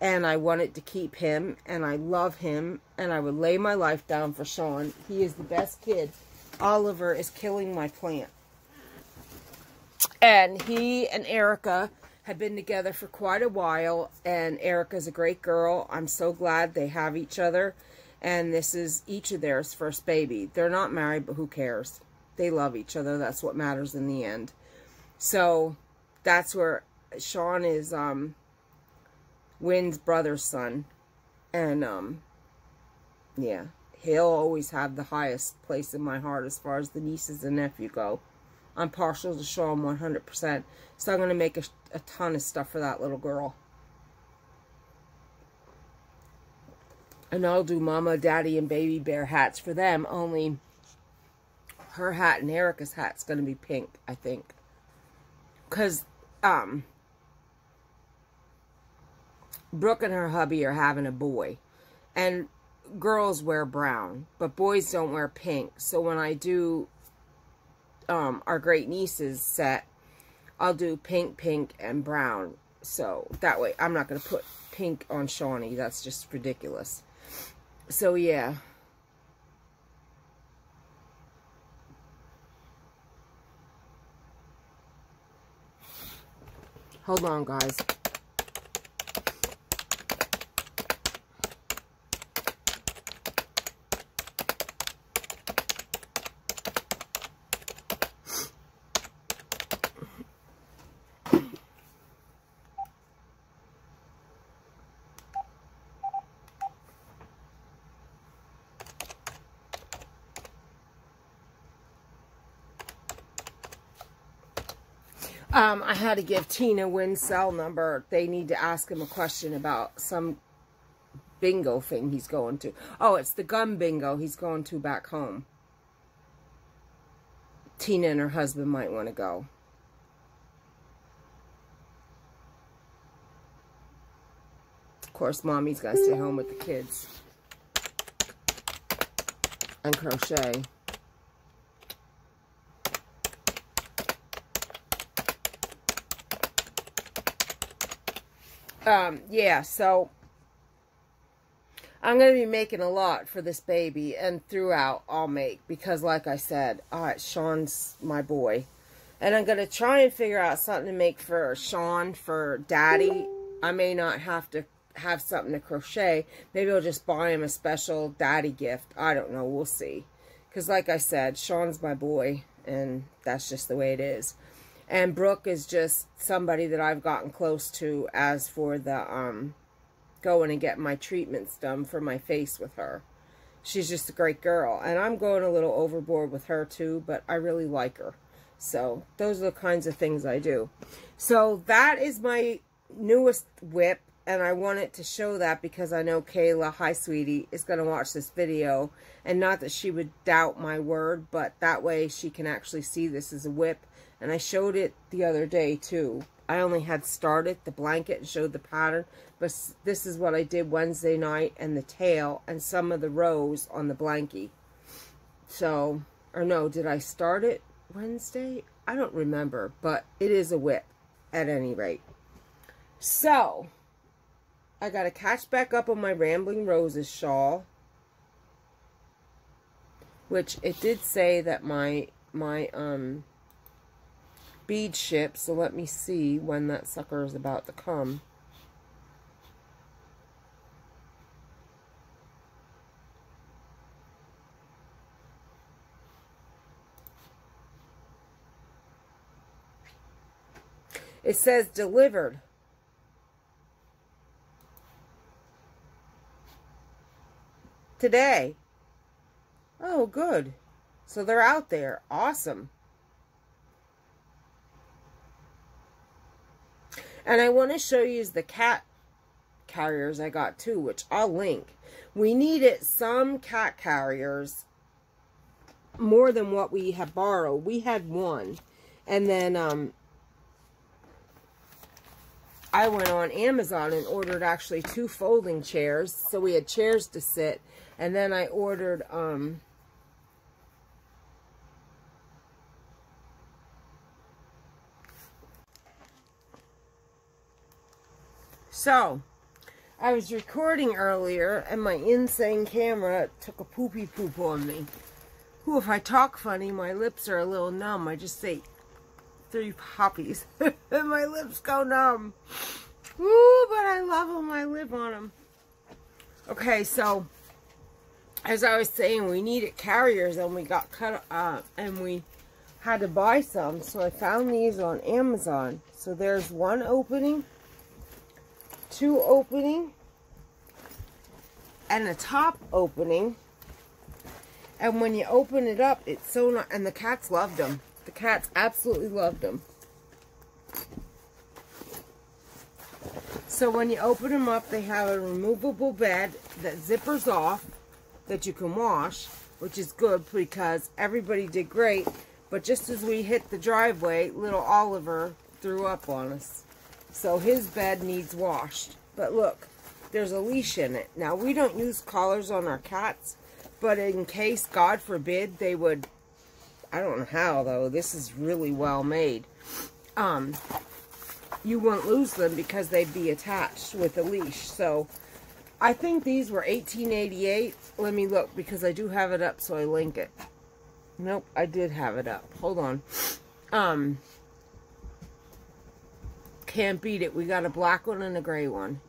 Speaker 1: and I wanted to keep him, and I love him, and I would lay my life down for Sean. He is the best kid. Oliver is killing my plant. And he and Erica have been together for quite a while, and Erica's a great girl. I'm so glad they have each other, and this is each of theirs first baby. They're not married, but who cares? They love each other. That's what matters in the end. So that's where Sean is Wynn's brother's son. And yeah, he'll always have the highest place in my heart as far as the nieces and nephew go. I'm partial to Sean 100%. So I'm going to make a ton of stuff for that little girl. And I'll do Mama, Daddy, and Baby Bear hats for them. Only her hat and Erica's hat's going to be pink, I think. Because Brooke and her hubby are having a boy. And girls wear brown, but boys don't wear pink. So when I do our great nieces set, I'll do pink, pink, and brown. So that way, I'm not going to put pink on Shawnee. That's just ridiculous. So yeah. Hold on, guys. I had to give Tina Wynn's cell number. They need to ask him a question about some bingo thing he's going to. Oh, it's the gun bingo he's going to back home. Tina and her husband might want to go. Of course, Mommy's got to stay home with the kids and crochet. Yeah, so I'm going to be making a lot for this baby, and throughout I'll make, because like I said, Sean's my boy. And I'm going to try and figure out something to make for Sean, for Daddy. I may not have to have something to crochet. Maybe I'll just buy him a special Daddy gift. I don't know. We'll see. Because like I said, Sean's my boy, and that's just the way it is. And Brooke is just somebody that I've gotten close to as for the going and getting my treatments done for my face with her. She's just a great girl. And I'm going a little overboard with her too, but I really like her. So those are the kinds of things I do. So that is my newest WIP. And I wanted to show that because I know Kayla, hi sweetie, is going to watch this video. And not that she would doubt my word, but that way she can actually see this as a WIP. And I showed it the other day too. I only had started the blanket and showed the pattern. But this is what I did Wednesday night, and the tail and some of the rows on the blankie. So, or no, did I start it Wednesday? I don't remember, but it is a WIP at any rate. So, I got to catch back up on my Rambling Roses shawl. Which it did say that my bead ship, so let me see when that sucker is about to come. It says delivered. Today. Oh, good. So they're out there. Awesome. And I want to show you the cat carriers I got too, which I'll link. We needed some cat carriers more than what we had borrowed. We had one. And then I went on Amazon and ordered actually 2 folding chairs. So we had chairs to sit. And then I ordered so, I was recording earlier, and my insane camera took a poopy poop on me. Ooh, if I talk funny, my lips are a little numb. I just say 3 poppies, and my lips go numb. Ooh, but I love them. I live on them. Okay, so, as I was saying, we needed carriers, and we got cut up, and we had to buy some. So I found these on Amazon. So there's 1 opening, 2 opening, and a top opening. And when you open it up, it's so nice. And the cats loved them. The cats absolutely loved them. So when you open them up, they have a removable bed that zippers off that you can wash, which is good because everybody did great. But just as we hit the driveway, little Oliver threw up on us. So his bed needs washed. But look, there's a leash in it. Now, we don't use collars on our cats, but in case, God forbid, they would, I don't know how, though. This is really well made. You wouldn't lose them because they'd be attached with a leash. So, I think these were $18.88. Let me look, because I do have it up, so I link it. Nope, I did have it up. Hold on. Can't beat it. We got a black one and a gray one.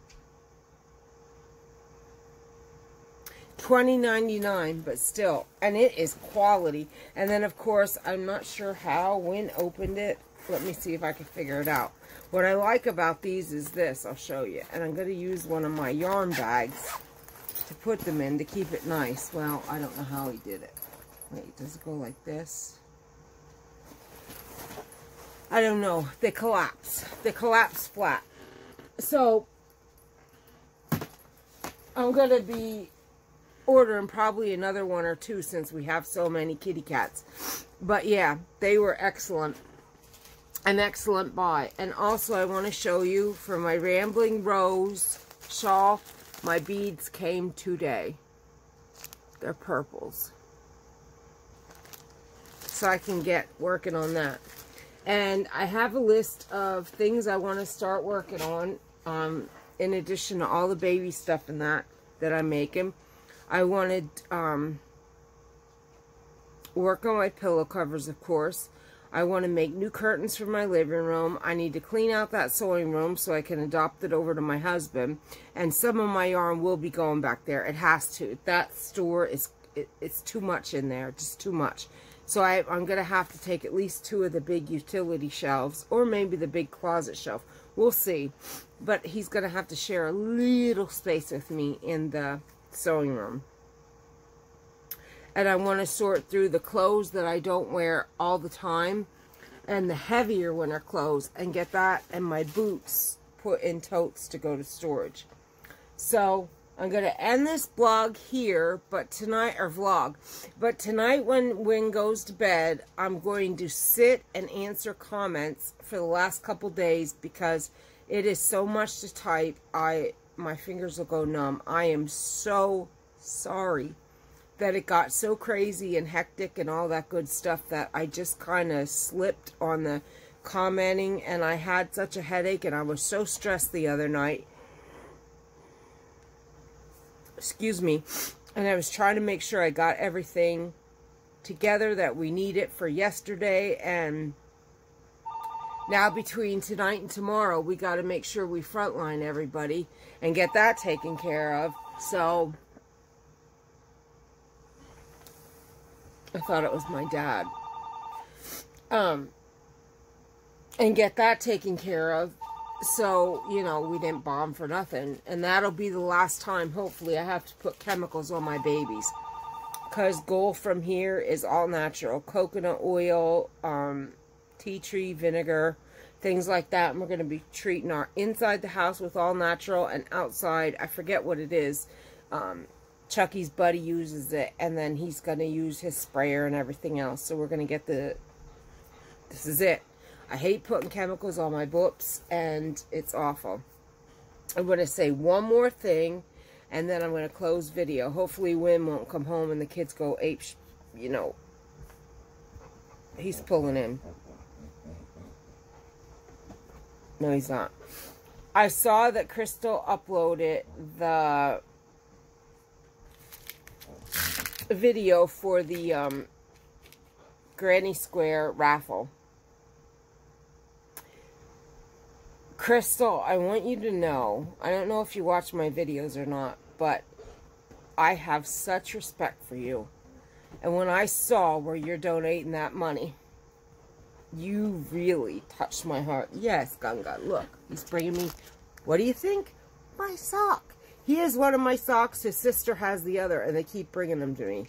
Speaker 1: $20.99, but still. And it is quality. And then, of course, I'm not sure how Wynn opened it. Let me see if I can figure it out. What I like about these is this. I'll show you. And I'm going to use one of my yarn bags to put them in to keep it nice. Well, I don't know how he did it. Wait, does it go like this? I don't know. They collapse. They collapse flat. So, I'm going to be ordering probably another one or two since we have so many kitty cats. But yeah, they were excellent. An excellent buy. And also I want to show you for my Rambling Rose shawl, my beads came today. They're purples. So I can get working on that. And I have a list of things I want to start working on, in addition to all the baby stuff and that I'm making. I wanted work on my pillow covers, of course. I want to make new curtains for my living room. I need to clean out that sewing room so I can adopt it over to my husband. And some of my yarn will be going back there. It has to. That store it's too much in there, just too much. So I'm going to have to take at least 2 of the big utility shelves, or maybe the big closet shelf. We'll see. But he's going to have to share a little space with me in the sewing room. And I want to sort through the clothes that I don't wear all the time and the heavier winter clothes and get that and my boots put in totes to go to storage. So I'm going to end this blog here, but tonight, or vlog, but tonight when Wynn goes to bed, I'm going to sit and answer comments for the last couple days because it is so much to type. My fingers will go numb. I am so sorry that it got so crazy and hectic and all that good stuff that I just kind of slipped on the commenting, and I had such a headache and I was so stressed the other night. Excuse me. And I was trying to make sure I got everything together that we needed for yesterday, and now between tonight and tomorrow we got to make sure we frontline everybody and get that taken care of. So I thought it was my dad. And get that taken care of. So, you know, we didn't bomb for nothing. And that'll be the last time, hopefully, I have to put chemicals on my babies. Because goal from here is all natural. Coconut oil, tea tree vinegar, things like that. And we're going to be treating our inside the house with all natural, and outside, I forget what it is. Chucky's buddy uses it, and then he's going to use his sprayer and everything else. So we're going to get this is it. I hate putting chemicals on my WIPS, and it's awful. I'm going to say one more thing, and then I'm going to close video. Hopefully Wynn won't come home and the kids go ape, you know. He's pulling in. No, he's not. I saw that Crystal uploaded the video for the Granny Square raffle. Crystal, I want you to know, I don't know if you watch my videos or not, but I have such respect for you. And when I saw where you're donating that money, you really touched my heart. Yes, Gunga, look, he's bringing me, what do you think? My sock. He has one of my socks, his sister has the other, and they keep bringing them to me.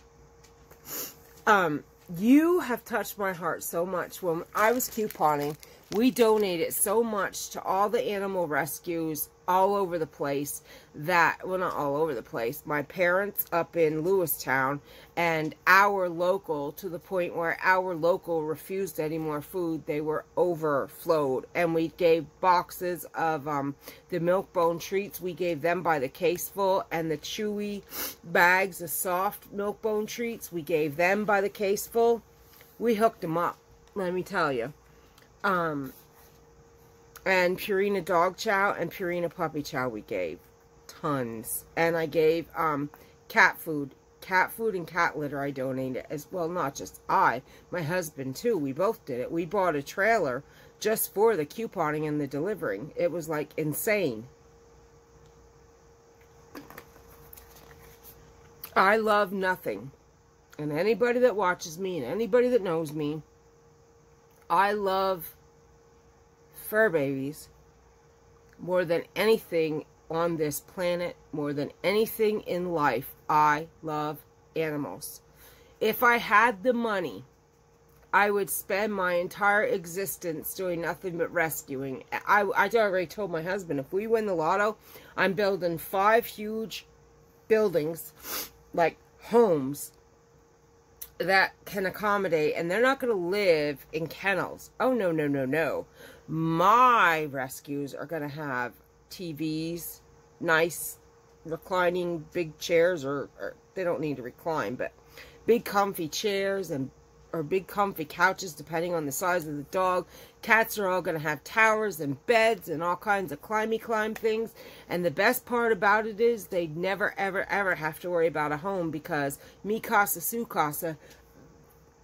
Speaker 1: You have touched my heart so much. When I was couponing, We donated so much to all the animal rescues all over the place that, well, not all over the place, my parents up in Lewistown and our local, to the point where our local refused any more food. They were overflowed. And we gave boxes of the milk bone treats. We gave them by the case full, and the chewy bags, the soft milk bone treats, we gave them by the case full. We hooked them up, let me tell you. And Purina dog chow and Purina puppy chow we gave. Tons. And I gave, cat food. Cat food and cat litter I donated as well. Not just I, my husband too. We both did it. We bought a trailer just for the couponing and the delivering. It was like insane. I love nothing. And anybody that watches me and anybody that knows me, I love fur babies more than anything on this planet, more than anything in life. I love animals. If I had the money, I would spend my entire existence doing nothing but rescuing. I already told my husband, if we win the lotto, I'm building 5 huge buildings, like homes, that can accommodate, and they're not going to live in kennels. Oh, no, no, no, no. My rescues are going to have TVs, nice reclining big chairs, or they don't need to recline, but big comfy chairs and or big comfy couches depending on the size of the dog. Cats are all going to have towers and beds and all kinds of climb things. And the best part about it is they never, ever, ever have to worry about a home, because mi casa su casa,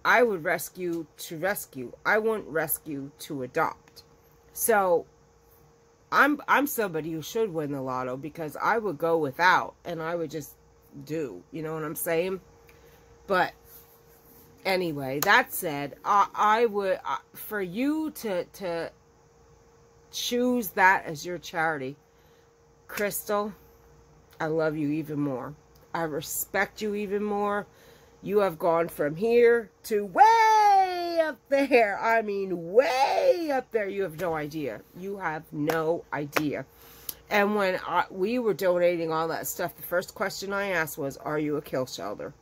Speaker 1: I would rescue to rescue. I wouldn't rescue to adopt. So I'm somebody who should win the lotto, because I would go without and I would just do, you know what I'm saying? But anyway, that said, I would, for you to choose that as your charity, Crystal, I love you even more. I respect you even more. You have gone from here to way up there. I mean, way up there. You have no idea. You have no idea. And when we were donating all that stuff, the first question I asked was, are you a kill shelter?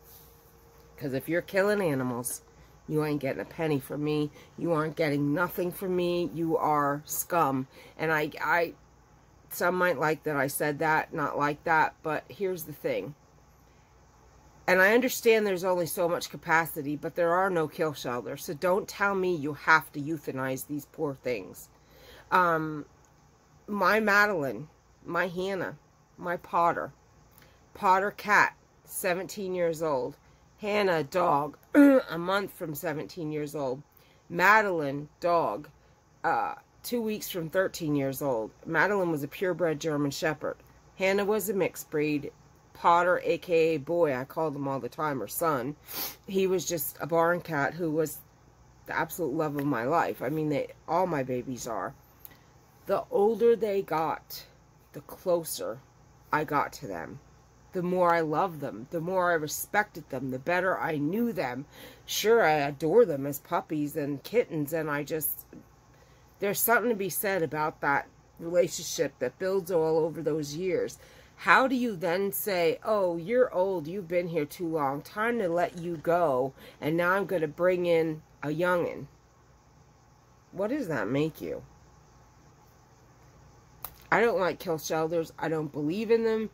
Speaker 1: Because if you're killing animals, you ain't getting a penny from me. You aren't getting nothing from me. You are scum. And some might like that I said that, not like that. But here's the thing. And I understand there's only so much capacity, but there are no kill shelters. So don't tell me you have to euthanize these poor things. My Madeline, my Hannah, my Potter cat, 17 years old. Hannah, dog, a month from 17 years old. Madeline, dog, 2 weeks from 13 years old. Madeline was a purebred German Shepherd. Hannah was a mixed breed. Potter, aka boy, I called him all the time, or son. He was just a barn cat who was the absolute love of my life. I mean, all my babies are. The older they got, the closer I got to them. The more I loved them, the more I respected them, the better I knew them. Sure, I adore them as puppies and kittens, and there's something to be said about that relationship that builds all over those years. How do you then say, oh, you're old, you've been here too long, time to let you go, and now I'm going to bring in a youngin'? What does that make you? I don't like kill shelters. I don't believe in them.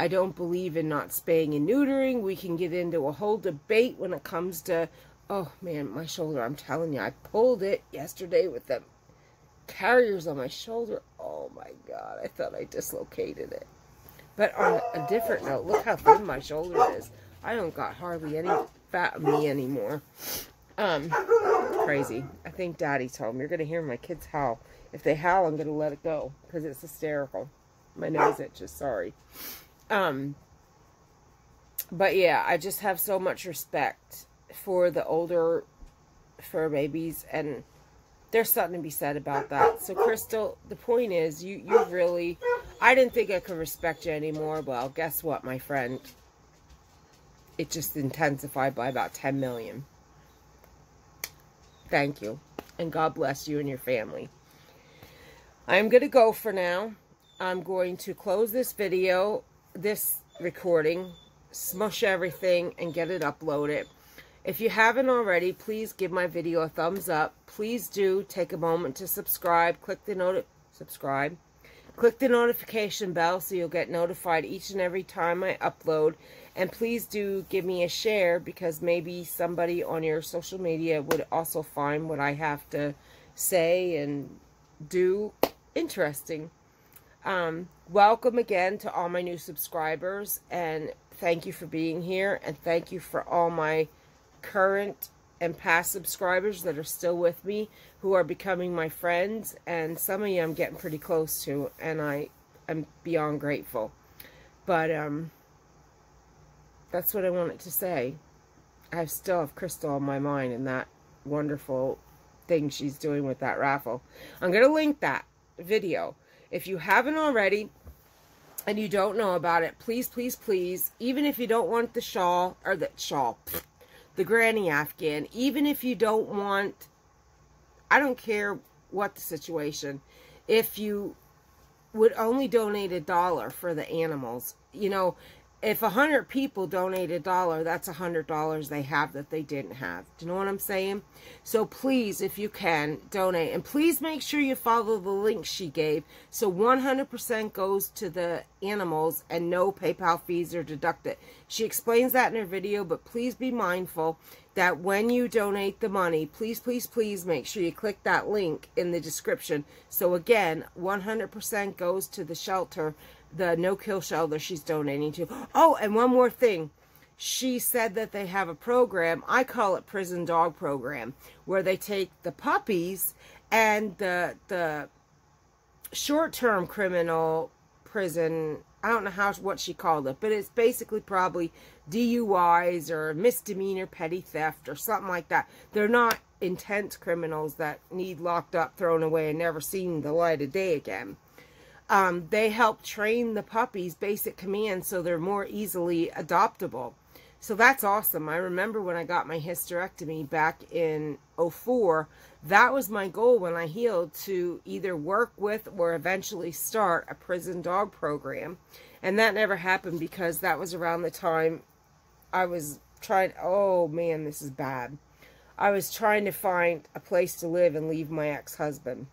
Speaker 1: I don't believe in not spaying and neutering. We can get into a whole debate when it comes to, oh man, my shoulder, I'm telling you, I pulled it yesterday with the carriers on my shoulder. Oh my God, I thought I dislocated it. But on a different note, look how thin my shoulder is. I don't got hardly any fat on me anymore. Crazy. I think Daddy's home. You're going to hear my kids howl. If they howl, I'm going to let it go, because it's hysterical. My nose itches, sorry. But yeah, I just have so much respect for the older fur babies, and there's something to be said about that. So Crystal, the point is, you really, I didn't think I could respect you anymore. Well, guess what, my friend? It just intensified by about 10 million. Thank you. And God bless you and your family. I'm going to go for now. I'm going to close this video, this recording, smush everything, and get it uploaded. If you haven't already, please give my video a thumbs up. Please do take a moment to subscribe. Click the notification bell so you'll get notified each and every time I upload. And please do give me a share, because maybe somebody on your social media would also find what I have to say and do interesting. Welcome again to all my new subscribers, and thank you for being here, and thank you for all my current and past subscribers that are still with me, who are becoming my friends, and some of you I'm getting pretty close to, and I'm beyond grateful. But that's what I wanted to say. I still have Crystal on my mind and that wonderful thing she's doing with that raffle. I'm going to link that video. If you haven't already and you don't know about it, please, please, please, even if you don't want the shawl, or the granny Afghan, even if you don't want, I don't care what the situation, if you would only donate $1 for the animals, you know, if 100 people donate $1, that's $100 they have that they didn't have. Do you know what I'm saying? So please, if you can, donate. And please make sure you follow the link she gave. So 100% goes to the animals and no PayPal fees are deducted. She explains that in her video, but please be mindful that when you donate the money, please, please, please make sure you click that link in the description. So again, 100% goes to the shelter, the no-kill shelter she's donating to. Oh, and one more thing. She said that they have a program, I call it prison dog program, where they take the puppies and the short-term criminal prison, I don't know what she called it, but it's basically probably DUIs or misdemeanor petty theft or something like that. They're not intense criminals that need locked up, thrown away, and never seen the light of day again. They help train the puppies basic commands so they're more easily adoptable. So that's awesome. I remember when I got my hysterectomy back in '04, that was my goal when I healed, to either work with or eventually start a prison dog program. And that never happened because that was around the time I was trying, oh man, this is bad. I was trying to find a place to live and leave my ex-husband.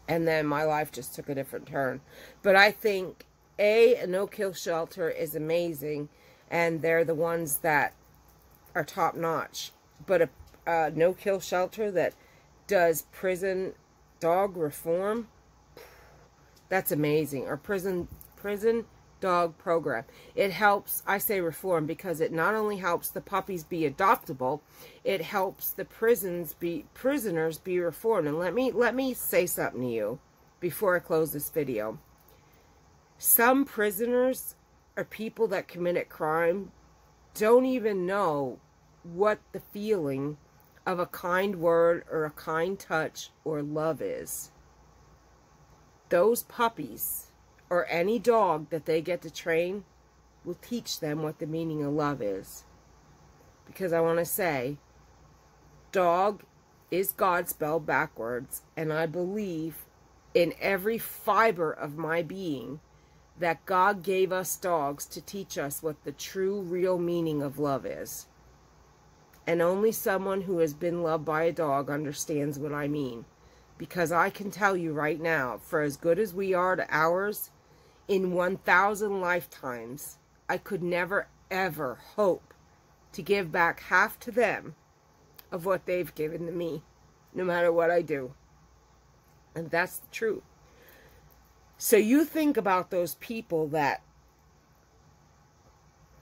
Speaker 1: And then my life just took a different turn. But I think, a no-kill shelter is amazing, and they're the ones that are top-notch. But a no-kill shelter that does prison dog reform, that's amazing. Or prison dog program. It helps, I say reform, because it not only helps the puppies be adoptable, it helps the prisoners be reformed. And let me say something to you before I close this video. Some prisoners or people that committed crime don't even know what the feeling of a kind word or a kind touch or love is. Those puppies or any dog that they get to train will teach them what the meaning of love is. Because I want to say, dog is God spelled backwards, and I believe in every fiber of my being that God gave us dogs to teach us what the true, real meaning of love is. And only someone who has been loved by a dog understands what I mean. Because I can tell you right now, for as good as we are to ours, in 1,000 lifetimes, I could never, ever hope to give back half to them of what they've given to me, no matter what I do. And that's the truth. So you think about those people that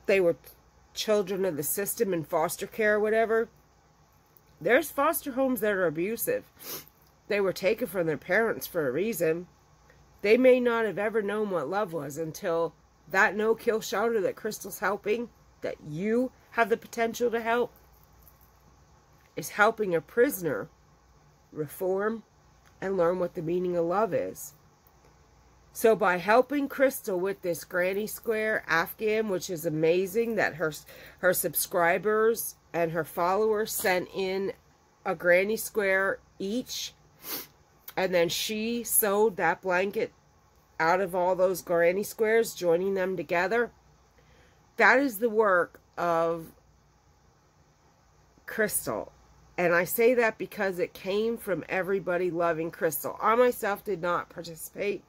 Speaker 1: they were children of the system in foster care or whatever. There's foster homes that are abusive. They were taken from their parents for a reason. They may not have ever known what love was until that no-kill shelter that Crystal's helping, that you have the potential to help, is helping a prisoner reform and learn what the meaning of love is. So by helping Crystal with this Granny Square Afghan, which is amazing that her subscribers and her followers sent in a granny square each, and then she sewed that blanket out of all those granny squares, joining them together. That is the work of Crystal. And I say that because it came from everybody loving Crystal. I myself did not participate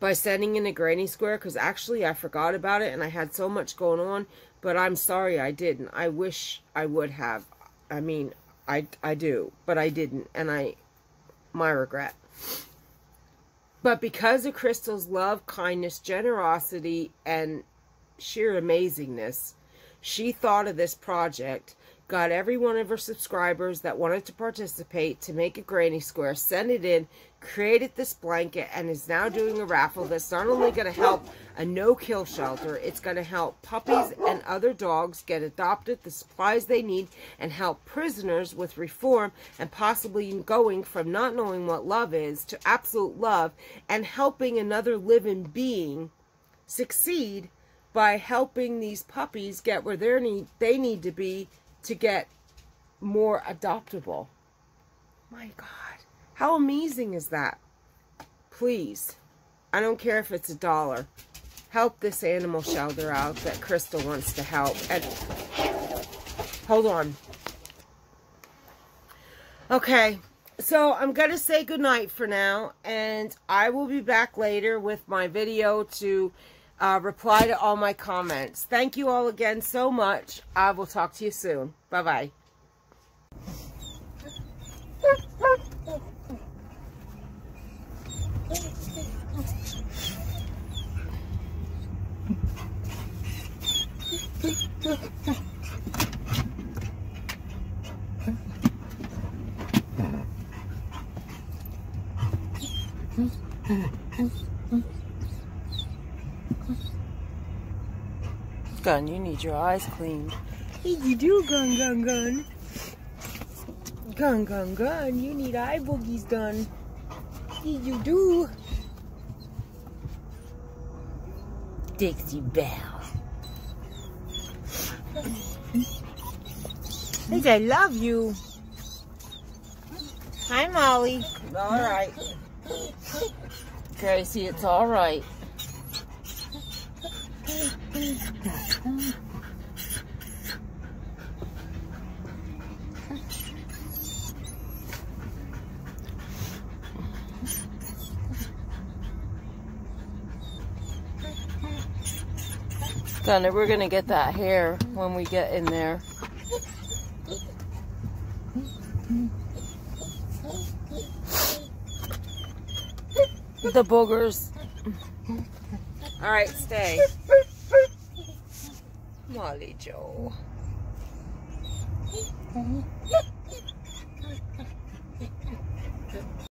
Speaker 1: by sending in a granny square, because actually I forgot about it and I had so much going on. But I'm sorry I didn't. I wish I would have. I mean, I do, but I didn't, and my regret. But because of Crystal's love, kindness, generosity, and sheer amazingness, she thought of this project, got every one of her subscribers that wanted to participate to make a granny square, sent it in, created this blanket, and is now doing a raffle that's not only going to help a no-kill shelter, it's going to help puppies and other dogs get adopted, the supplies they need, and help prisoners with reform, and possibly going from not knowing what love is to absolute love, and helping another living being succeed by helping these puppies get where they need to be to get more adoptable. My God. How amazing is that? Please, I don't care if it's $1. Help this animal shelter out that Crystal wants to help. And hold on. Okay, so I'm going to say goodnight for now, and I will be back later with my video to reply to all my comments. Thank you all again so much. I will talk to you soon. Bye-bye. Gun, you need your eyes cleaned. Hey, you do, Gun, Gun, Gun. Gun, Gun, Gun, you need eye boogies done. Hey, you do. Dixie Belle. Hey, I love you. Hi, Molly. All right. Gracie, it's all right. Gunner, we're gonna get that hair when we get in there. The boogers. All right, stay. Molly Joe.